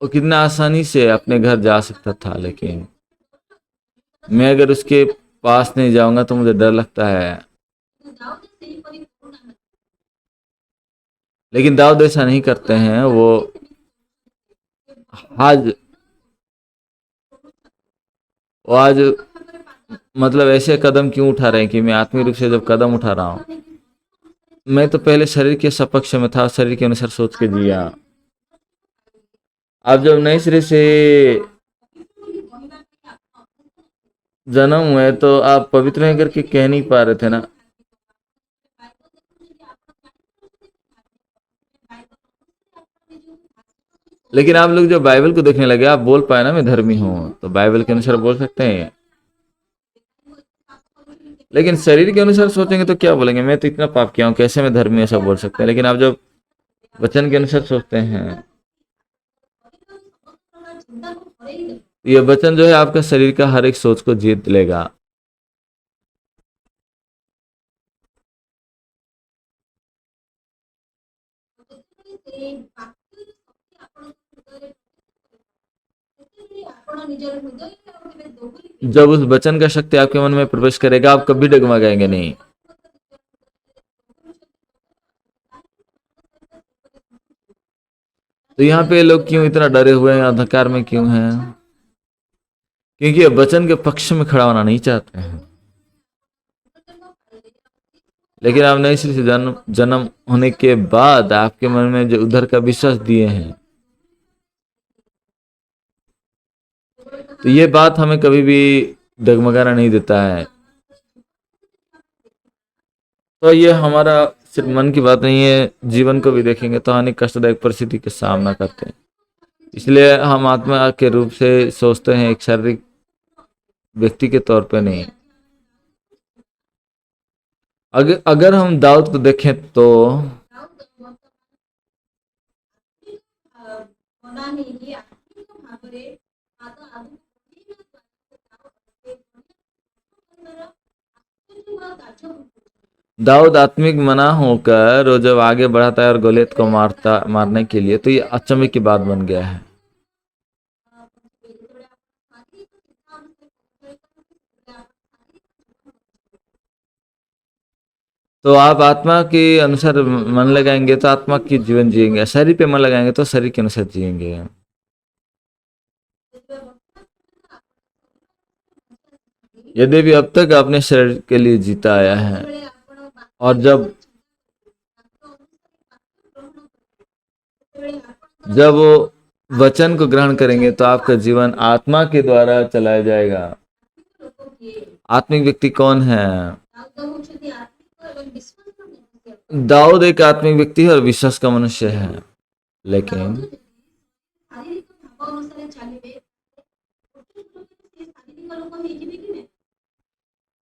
वो कितना आसानी से अपने घर जा सकता था, लेकिन मैं अगर उसके पास नहीं जाऊंगा तो मुझे डर लगता है। लेकिन दाऊद ऐसा नहीं करते हैं। आज वो आज मतलब ऐसे कदम क्यों उठा रहे हैं कि मैं आत्मिक रूप से जब कदम उठा रहा हूँ, मैं तो पहले शरीर के सपक्ष में था, शरीर के अनुसार सोच के जिया। आप जब नए सिरे से जन्म हुए तो आप पवित्र हैं करके कह नहीं पा रहे थे ना। लेकिन आप लोग जब बाइबल को देखने लगे, आप बोल पाए ना मैं धर्मी हूँ, तो बाइबल के अनुसार बोल सकते हैं। लेकिन शरीर के अनुसार सोचेंगे तो क्या बोलेंगे, मैं तो इतना पाप किया हूँ, कैसे मैं धर्मी, ऐसा बोल सकते हैं। लेकिन आप जब वचन के अनुसार सोचते हैं, ये वचन जो है आपका शरीर का हर एक सोच को जीत लेगा। जब उस वचन का शक्ति आपके मन में प्रवेश करेगा, आप कभी डगमगाएंगे नहीं। तो यहाँ पे लोग क्यों इतना डरे हुए हैं, अंधकार में क्यों हैं? क्योंकि ये वचन के पक्ष में खड़ा होना नहीं चाहते हैं। लेकिन आप नए सिरे से जन्म जन्म होने के बाद आपके मन में जो उधर का विश्वास दिए हैं, तो ये बात हमें कभी भी डगमगाना नहीं देता है। तो ये हमारा सिर्फ मन की बात नहीं है, जीवन को भी देखेंगे तो हानि कष्टदायक परिस्थिति के सामना करते हैं। इसलिए हम आत्मा के रूप से सोचते हैं, एक शारीरिक व्यक्ति के तौर पे नहीं। अगर हम दाऊद को देखें तो दाऊद आत्मिक मना होकर वो जब आगे बढ़ाता है और गोलियत को मारने के लिए, तो ये अचंभे की बात बन गया है। तो आप आत्मा के अनुसार मन लगाएंगे तो आत्मा की जीवन जिएंगे, शरीर पे मन लगाएंगे तो शरीर के अनुसार जिएंगे। यदि भी अब तक आपने शरीर के लिए जीता आया है, और जब वो वचन को ग्रहण करेंगे तो आपका जीवन आत्मा के द्वारा चलाया जाएगा। आत्मिक व्यक्ति कौन है? दाऊद एक आत्मिक व्यक्ति है और विश्वास का मनुष्य है। लेकिन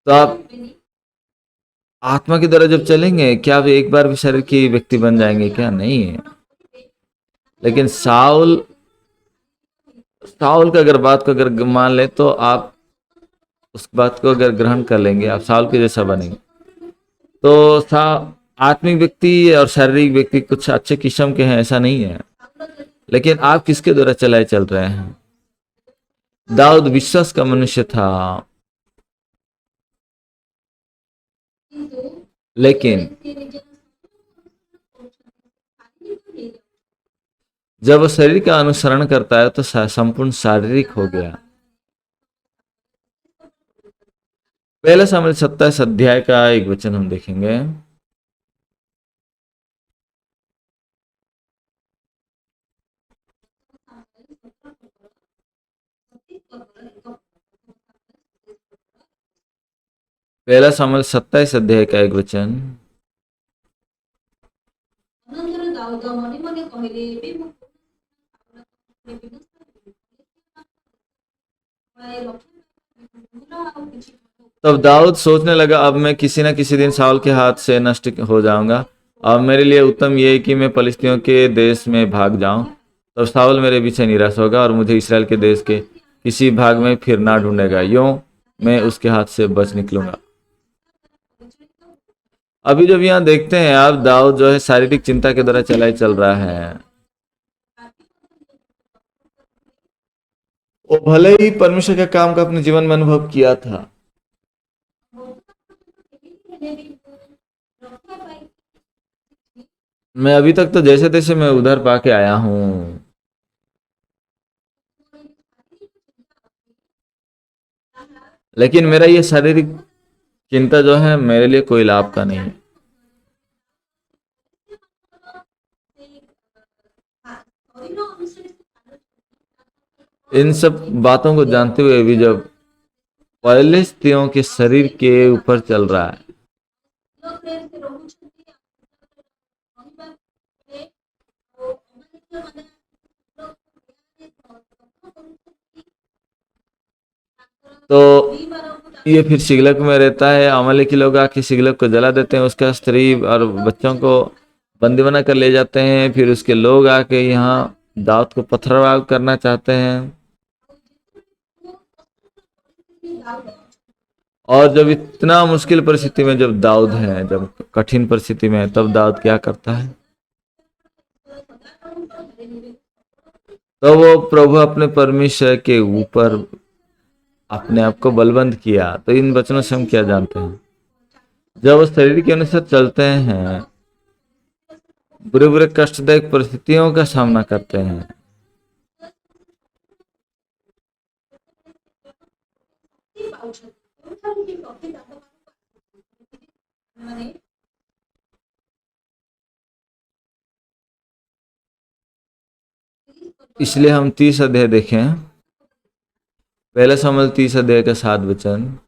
तो आप आत्मा की तरह जब चलेंगे, क्या आप एक बार भी शरीर की व्यक्ति बन जाएंगे? क्या नहीं है। लेकिन साउल का अगर बात को अगर मान ले तो आप उस बात को अगर ग्रहण कर लेंगे, आप साउल के जैसा बनेंगे। तो आत्मिक व्यक्ति और शारीरिक व्यक्ति कुछ अच्छे किस्म के हैं, ऐसा नहीं है। लेकिन आप किसके द्वारा चलाए चल रहे हैं? दाऊद विश्वास का मनुष्य था, लेकिन जब वो शरीर का अनुसरण करता है तो संपूर्ण शारीरिक हो गया। पहला सामुएल 27 अध्याय का एक वचन हम देखेंगे। पहला सामुएल 27 अध्याय का एक वचन। तब दाऊद सोचने लगा, अब मैं किसी न किसी दिन शाऊल के हाथ से नष्ट हो जाऊंगा। अब मेरे लिए उत्तम ये है कि मैं फलिस्तियों के देश में भाग जाऊं। तब शाऊल मेरे पीछे निराश होगा और मुझे इसराइल के देश के किसी भाग में फिर ना ढूंढेगा। यूं मैं उसके हाथ से बच निकलूंगा। अभी जब यहाँ देखते हैं आप, दाऊद जो है शारीरिक चिंता के द्वारा चल रहा है। वो भले ही परमेश्वर के काम का अपने जीवन में अनुभव किया था। मैं अभी तक तो जैसे तैसे मैं उधर पाके आया हूँ, लेकिन मेरा ये शारीरिक चिंता जो है मेरे लिए कोई लाभ का नहीं है। इन सब बातों को जानते हुए भी जब फिलिस्तियों के शरीर के ऊपर चल रहा है, तो ये फिर सिगलक में रहता है। अमलेकी लोग आके सिगलक को जला देते हैं, उसका स्त्री और बच्चों को बंदी बना कर ले जाते हैं। फिर उसके लोग आके यहाँ दाऊद को पथराव करना चाहते हैं। और जब इतना मुश्किल परिस्थिति में जब दाऊद है, जब कठिन परिस्थिति में है, तब दाऊद क्या करता है? तो वो प्रभु अपने परमेश्वर के ऊपर अपने आप को बलवंत किया। तो इन वचनों से हम क्या जानते हैं? जब वो शरीर के अनुसार चलते हैं, बुरे बुरे कष्टदायक परिस्थितियों का सामना करते हैं, इसलिए हम 30 अध्याय देखें। पहले शमूएल 30 अध्याय का 7 वचन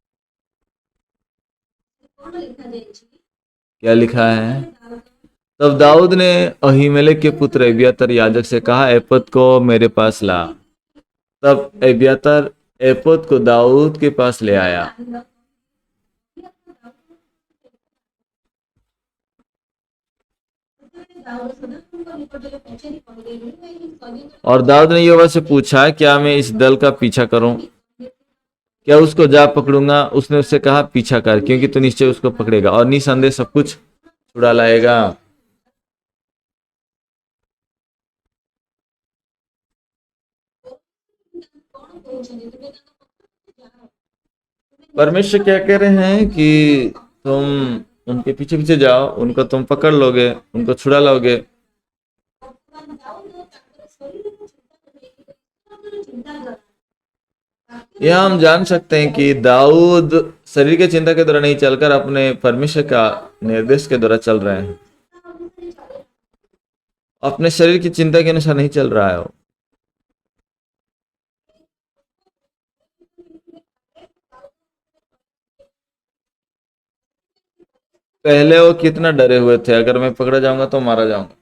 क्या लिखा है? तब दाऊद ने अहीमेलेक के पुत्र अबियातार याजक से कहा, एपोद को मेरे पास ला। तब अबियातार एपोद को दाऊद के पास ले आया। और दाऊद ने योआब से पूछा, क्या मैं इस दल का पीछा करूं? क्या उसको जा पकड़ूंगा? उसने उससे कहा, पीछा कर, क्योंकि तू निश्चय उसको पकड़ेगा और निसंदेह सब कुछ छुड़ा लाएगा। परमेश्वर क्या कह रहे हैं कि तुम उनके पीछे पीछे जाओ, उनको तुम पकड़ लोगे, उनको छुड़ा लोगे। यह हम जान सकते हैं कि दाऊद शरीर के चिंता के द्वारा नहीं चलकर अपने परमेश्वर का निर्देश के द्वारा चल रहे हैं। अपने शरीर की चिंता के अनुसार नहीं चल रहा है वो। पहले वो कितना डरे हुए थे, अगर मैं पकड़ा जाऊंगा तो मारा जाऊंगा।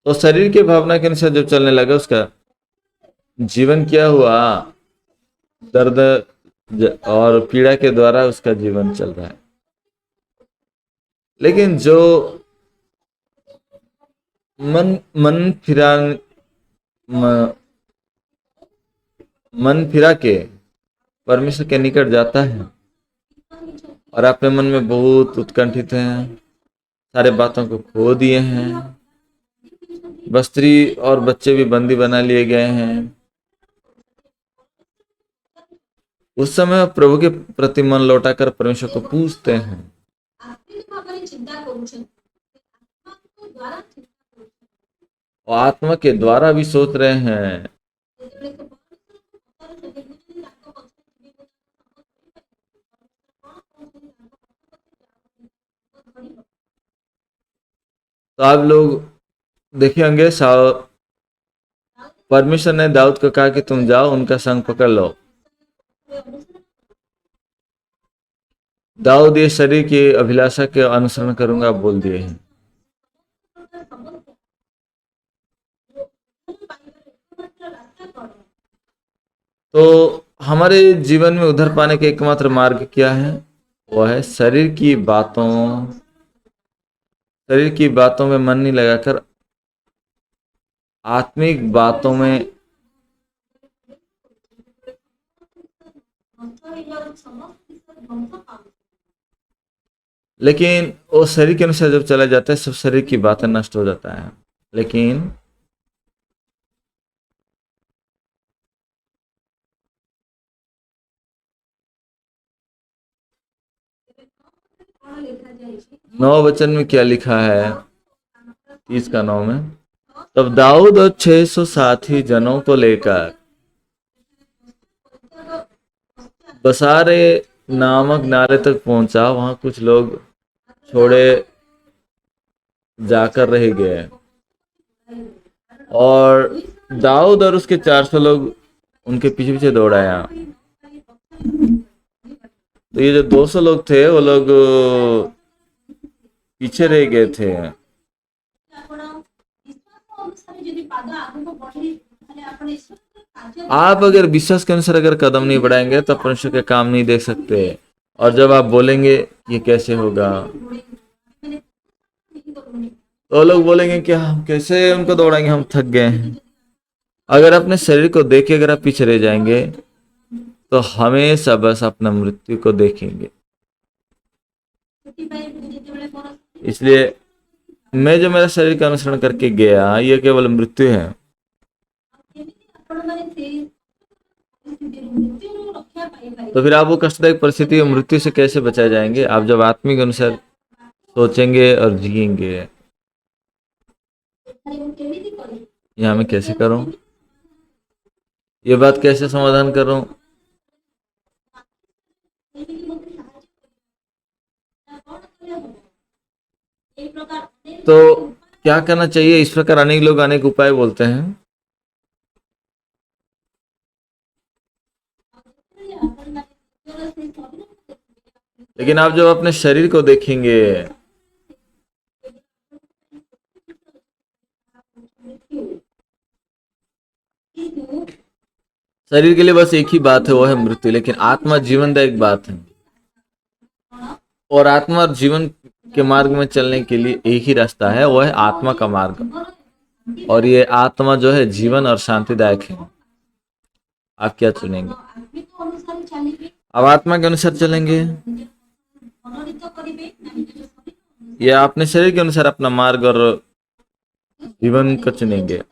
तो शरीर की भावना के अनुसार जब चलने लगा, उसका जीवन क्या हुआ? दर्द और पीड़ा के द्वारा उसका जीवन चल रहा है। लेकिन जो मन मन फिरा म- मन फिरा के परमेश्वर के निकट जाता है और अपने मन में बहुत उत्कंठित हैं, सारे बातों को खो दिए हैं, बस स्त्री और बच्चे भी बंदी बना लिए गए हैं, उस समय प्रभु के प्रति मन लौटाकर परमेश्वर को पूछते हैं। और आत्मा के द्वारा भी सोच रहे हैं। तो आप लोग देखे होंगे, परमेश्वर ने दाऊद को कहा कि तुम जाओ, उनका संग पकड़ लो। दाऊद ये शरीर की अभिलाषा के अनुसरण करूंगा बोल दिए हैं। तो हमारे जीवन में उद्धार पाने के एकमात्र मार्ग क्या है? वह है शरीर की बातों में मन नहीं लगाकर आत्मिक बातों में। लेकिन वो शरीर के अनुसार जब चला जाता है सब शरीर की बातें नष्ट हो जाता है। लेकिन नौ वचन में क्या लिखा है? 30:9 में, तब दाऊद और 600 साथी जनों को लेकर बसारे नामक नाले तक पहुंचा। वहां कुछ लोग छोड़े जाकर रह गए और दाऊद और उसके 400 लोग उनके पीछे पीछे दौड़ाया। तो ये जो 200 लोग थे वो लोग पीछे रह गए थे। आप अगर विश्वास के अनुसार अगर कदम नहीं बढ़ाएंगे तो परमेश्वर के काम नहीं देख सकते। और जब आप बोलेंगे ये कैसे होगा, तो लोग बोलेंगे कि हम कैसे उनको दौड़ाएंगे, हम थक गए हैं। अगर अपने शरीर को देख के अगर आप पीछे रह जाएंगे तो हमेशा बस अपना मृत्यु को देखेंगे। इसलिए मैं जो मेरा शरीर का अनुसरण करके गया ये केवल मृत्यु है। तो फिर आप वो कष्टदायक परिस्थिति और मृत्यु से कैसे बचाए जाएंगे? आप जब आत्मिक अनुसार सोचेंगे और जिएंगे। यह मैं कैसे करूं? ये बात कैसे समाधान करूं? तो क्या करना चाहिए? इस प्रकार अनेक लोग अनेक उपाय बोलते हैं। लेकिन आप जब अपने शरीर को देखेंगे शरीर के लिए बस एक ही बात है, वो है मृत्यु। लेकिन आत्मा जीवनदायक बात है। और आत्मा और जीवन के मार्ग में चलने के लिए एक ही रास्ता है, वो है आत्मा का मार्ग। और ये आत्मा जो है जीवन और शांतिदायक है। आप क्या चुनेंगे? अब आत्मा के अनुसार चलेंगे या अपने शरीर के अनुसार अपना मार्ग और जीवन को चुनेंगे?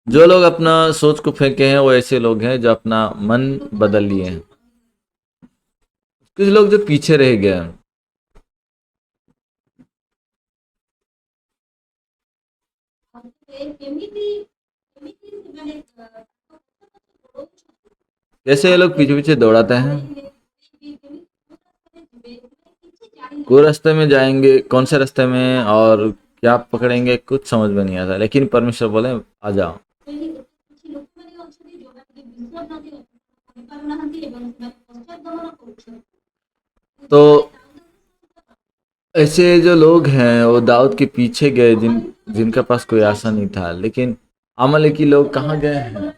जो लोग अपना सोच को फेंके हैं वो ऐसे लोग हैं जो अपना मन बदल लिए हैं। कुछ लोग जो पीछे रह गए हैं। कैसे ये लोग पीछे पीछे दौड़ाते हैं? कोई रास्ते में जाएंगे, कौन से रास्ते में और क्या पकड़ेंगे कुछ समझ में नहीं आता। लेकिन परमेश्वर बोले आ जाओ। तो ऐसे जो लोग हैं वो दाऊद के पीछे गए जिनका पास कोई आशा नहीं था। लेकिन अमलेकी लोग कहाँ गए हैं?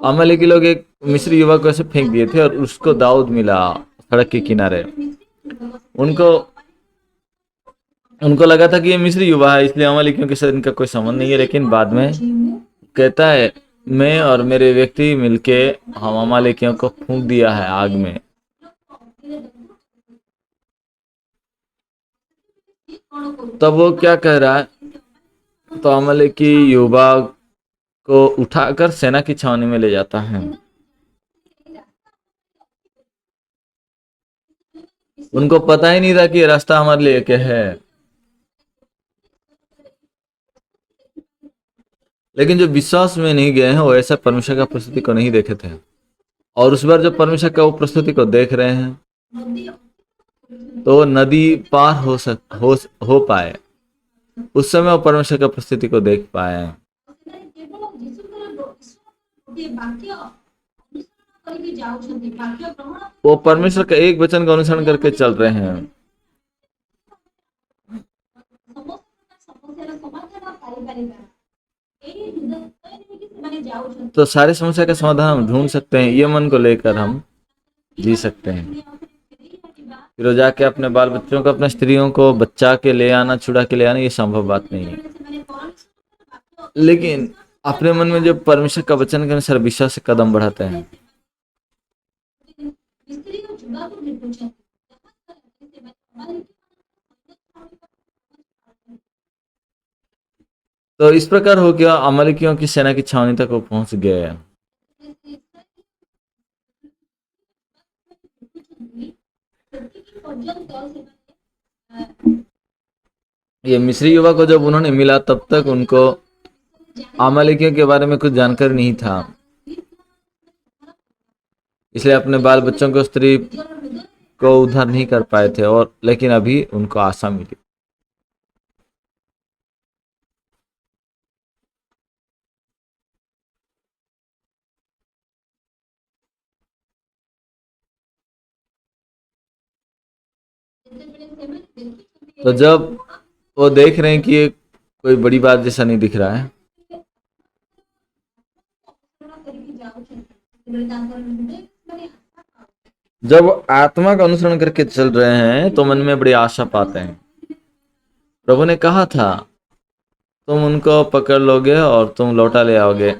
अमलेकी लोग एक मिस्री युवक को ऐसे फेंक दिए थे और उसको दाऊद मिला सड़क के किनारे। उनको उनको लगा था कि ये मिस्री युवा है इसलिए अमलेकियों के साथ इनका कोई संबंध नहीं है। लेकिन बाद में कहता है मैं और मेरे व्यक्ति मिलके हम अमालेकियों को फूंक दिया है आग में। तब वो क्या कह रहा है? तो अमालेकी युवा को उठाकर सेना की छावनी में ले जाता है। उनको पता ही नहीं था कि ये रास्ता हमारे लिए क्या है। लेकिन जो विश्वास में नहीं गए हैं वो ऐसा परमेश्वर का प्रस्तुति को नहीं देखे थे। और उस बार जब परमेश्वर का वो प्रस्तुति को देख रहे हैं तो नदी पार हो पाए। उस समय वो परमेश्वर का प्रस्तुति को देख पाए। वो परमेश्वर का एक वचन का अनुसरण करके चल रहे हैं। तो सारी समस्या का समाधान हम ढूंढ सकते हैं, ये मन को लेकर हम जी सकते हैं। फिर वो जाके अपने बाल बच्चों को, अपने स्त्रियों को बच्चा के ले आना, छुड़ा के ले आना, ये संभव बात नहीं है। लेकिन अपने मन में जब परमेश्वर का वचन के अनुसार विश्वास से कदम बढ़ाते हैं, तो इस प्रकार हो गया, अमलेकियों की सेना की छावनी तक वो पहुंच गए। ये मिस्री युवा को जब उन्होंने मिला, तब तक उनको अमलेकियों के बारे में कुछ जानकारी नहीं था, इसलिए अपने बाल बच्चों को, स्त्री को उद्धार नहीं कर पाए थे। और लेकिन अभी उनको आशा मिली। तो जब वो देख रहे हैं कि ये कोई बड़ी बात जैसा नहीं दिख रहा है, जब आत्मा का अनुसरण करके चल रहे हैं तो मन में बड़ी आशा पाते हैं। प्रभु ने कहा था तुम उनको पकड़ लोगे और तुम लौटा ले आओगे।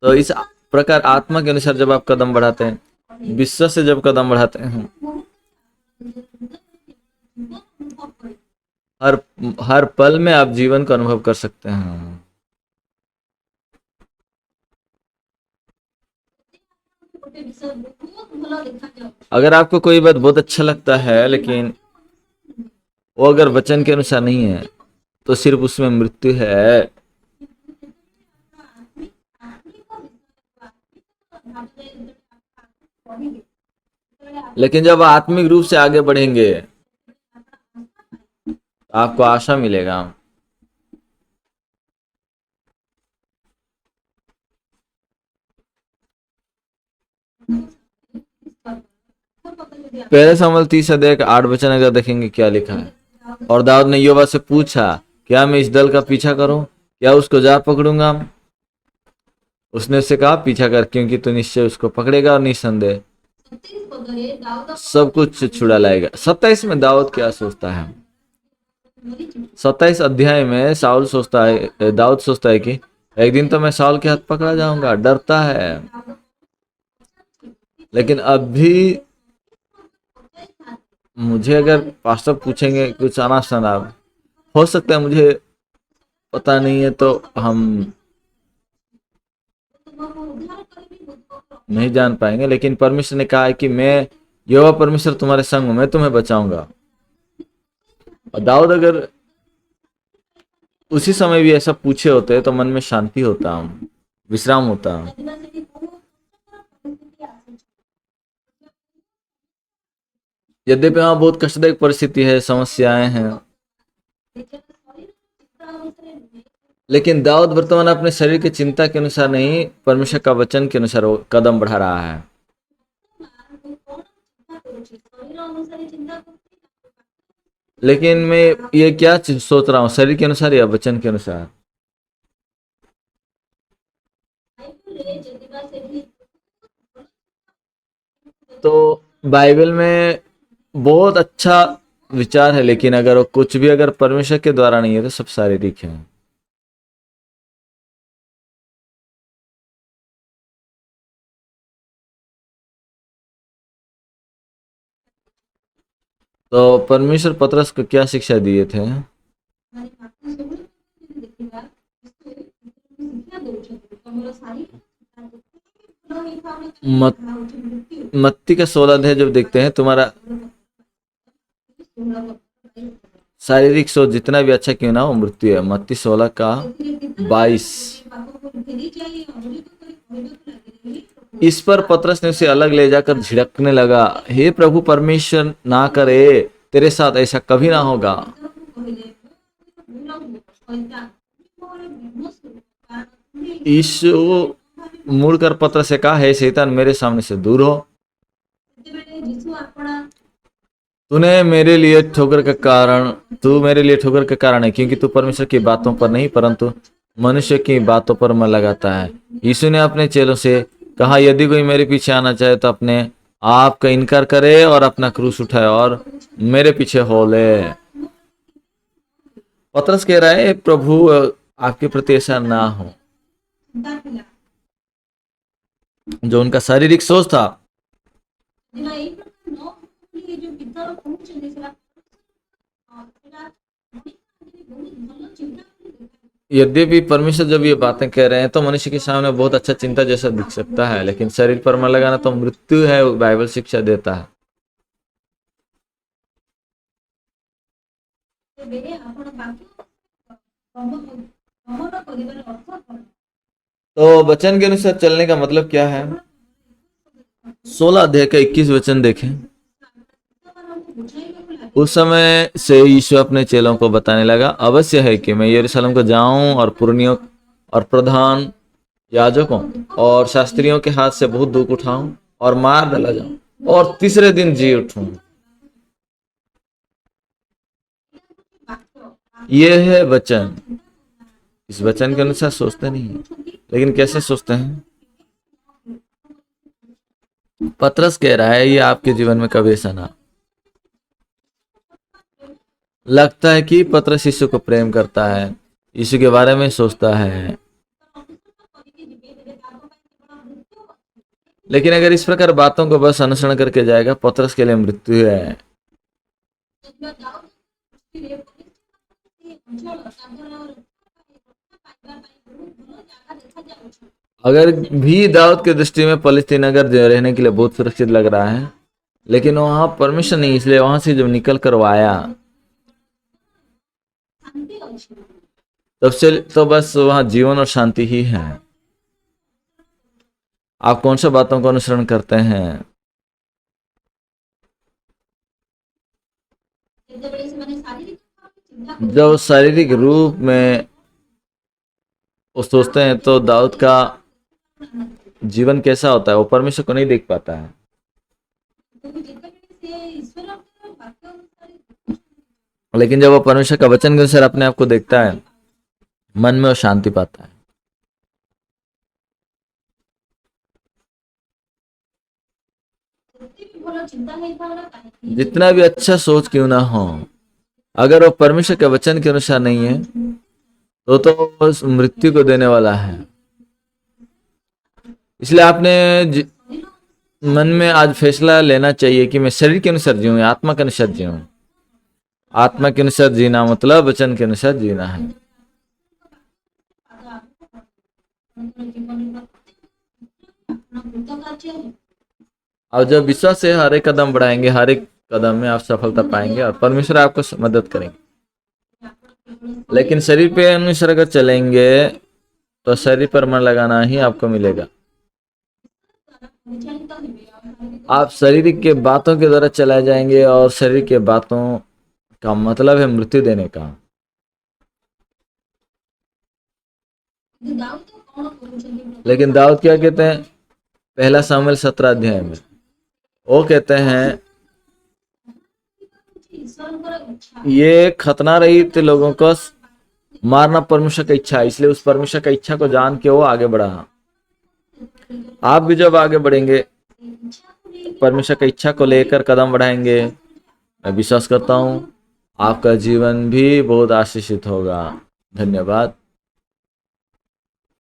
तो इस प्रकार आत्मा के अनुसार जब आप कदम बढ़ाते हैं, विश्वास से जब कदम बढ़ाते हैं, हर पल में आप जीवन का अनुभव कर सकते हैं। अगर आपको कोई बात बहुत अच्छा लगता है, लेकिन वो अगर वचन के अनुसार नहीं है, तो सिर्फ उसमें मृत्यु है। लेकिन जब आत्मिक रूप से आगे बढ़ेंगे, आपको आशा मिलेगा। पहले सामुएल 30 अध्याय का 8 वचन अगर देखेंगे क्या लिखा है। और दाऊद ने योआब से पूछा, क्या मैं इस दल का पीछा करूं, क्या उसको जा पकड़ूंगा? उसने उससे कहा, पीछा कर, क्योंकि तू निश्चय उसको पकड़ेगा और निसंदेह सब कुछ छुड़ा लाएगा। 27 में दाऊद क्या सोचता है? 27 अध्याय में दाऊद सोचता है कि एक दिन तो मैं साउल के हाथ पकड़ा जाऊंगा, डरता है। लेकिन अभी मुझे अगर पास्टर पूछेंगे कुछ अनाप शनाप, हो सकता है मुझे पता नहीं है, तो हम नहीं जान पाएंगे। लेकिन परमेश्वर ने कहा है कि मैं यहोवा परमेश्वर तुम्हारे संग हूं, मैं तुम्हें बचाऊंगा। और दाऊद अगर उसी समय भी ऐसा पूछे होते तो मन में शांति होता, विश्राम होता। यद्यपि वहां बहुत कष्टदायक परिस्थिति है, समस्याएं हैं, लेकिन दाऊद वर्तमान अपने शरीर की चिंता के अनुसार नहीं, परमेश्वर का वचन के अनुसार वो कदम बढ़ा रहा है। लेकिन मैं ये क्या सोच रहा हूँ, शरीर के अनुसार या वचन के अनुसार? तो बाइबल में बहुत अच्छा विचार है, लेकिन अगर वो कुछ भी अगर परमेश्वर के द्वारा नहीं है, तो सब शारीरिक है। तो परमेश्वर पतरस को क्या शिक्षा दिए थे? मत्ती का 16 अध्याय जब देखते हैं, तुम्हारा शारीरिक सोच जितना भी अच्छा क्यों ना हो, मृत्यु है। मत्ती 16 का 22। इस पर पतरस ने उसे अलग ले जाकर झिड़कने लगा, हे प्रभु परमेश्वर ना करे, तेरे साथ ऐसा कभी ना होगा। यीशु मुड़कर पतरस से कहा, हे शैतान, मेरे सामने से दूर हो, तू मेरे लिए ठोकर का कारण है, क्योंकि तू परमेश्वर की बातों पर नहीं परंतु मनुष्य की बातों पर मन लगाता है। यीशु ने अपने चेलों से कहा, यदि कोई मेरे पीछे आना चाहे तो अपने आप का इनकार करे और अपना क्रूस उठाए और मेरे पीछे हो ले। पतरस कह रहा है, प्रभु आपके प्रति ऐसा ना हो। जो उनका शारीरिक सोच था, यद्यपि परमेश्वर जब ये बातें कह रहे हैं तो मनुष्य के सामने बहुत अच्छा चिंता जैसा दिख सकता है, लेकिन शरीर पर मन लगाना तो मृत्यु है, बाइबल शिक्षा देता है। तो वचन के अनुसार चलने का मतलब क्या है? 16 अध्याय का 21 वचन देखें। उस समय से यीशु अपने चेलों को बताने लगा, अवश्य है कि मैं यरूशलेम को जाऊं और पुरनियों और प्रधान याजकों और शास्त्रियों के हाथ से बहुत दुख उठाऊं और मार डाला जाऊं और तीसरे दिन जी उठूं। ये है वचन। इस वचन के अनुसार सोचते नहीं है, लेकिन कैसे सोचते हैं? पतरस कह रहा है, ये आपके जीवन में कभी ऐसा ना। लगता है कि पतरस यीशु को प्रेम करता है, यीशु के बारे में सोचता है, लेकिन अगर इस प्रकार बातों को बस अनुसरण करके जाएगा, पतरस के लिए मृत्यु है। अगर भी दाऊद के दृष्टि में पलिस्तीन नगर रहने के लिए बहुत सुरक्षित लग रहा है, लेकिन वहां परमिशन नहीं, इसलिए वहां से जब निकल कर वो आया तब से तो बस वहां जीवन और शांति ही है। आप कौन सा बातों को अनुसरण करते हैं? जब शारीरिक रूप में वो सोचते हैं तो दाऊद का जीवन कैसा होता है? वो परमेश्वर को नहीं देख पाता है। लेकिन जब वो परमेश्वर का वचन के अनुसार अपने आप को देखता है, मन में वो शांति पाता है। जितना भी अच्छा सोच क्यों ना हो, अगर वो परमेश्वर के वचन के अनुसार नहीं है तो मृत्यु को देने वाला है। इसलिए आपने मन में आज फैसला लेना चाहिए कि मैं शरीर के अनुसार जीऊं या आत्मा के अनुसार जीऊं। आत्मा के अनुसार जीना मतलब वचन के अनुसार जीना है। और जब विश्वास से हर एक कदम बढ़ाएंगे, हर एक कदम में आप सफलता पाएंगे और परमेश्वर आपको मदद करेंगे। लेकिन शरीर पे अनुसार अगर चलेंगे तो शरीर पर मन लगाना ही आपको मिलेगा। आप शरीर के बातों के द्वारा चलाए जाएंगे और शरीर के बातों का मतलब है मृत्यु देने का। लेकिन दाऊद क्या कहते हैं? पहला सामुएल 17 अध्याय में वो कहते हैं, ये खतना रहित लोगों को मारना परमेश्वर का इच्छा है, इसलिए उस परमेश्वर का इच्छा को जान के वो आगे बढ़ा। आप भी जब आगे बढ़ेंगे, परमेश्वर की इच्छा को लेकर कदम बढ़ाएंगे, मैं विश्वास करता हूं आपका जीवन भी बहुत आशीषित होगा। धन्यवाद।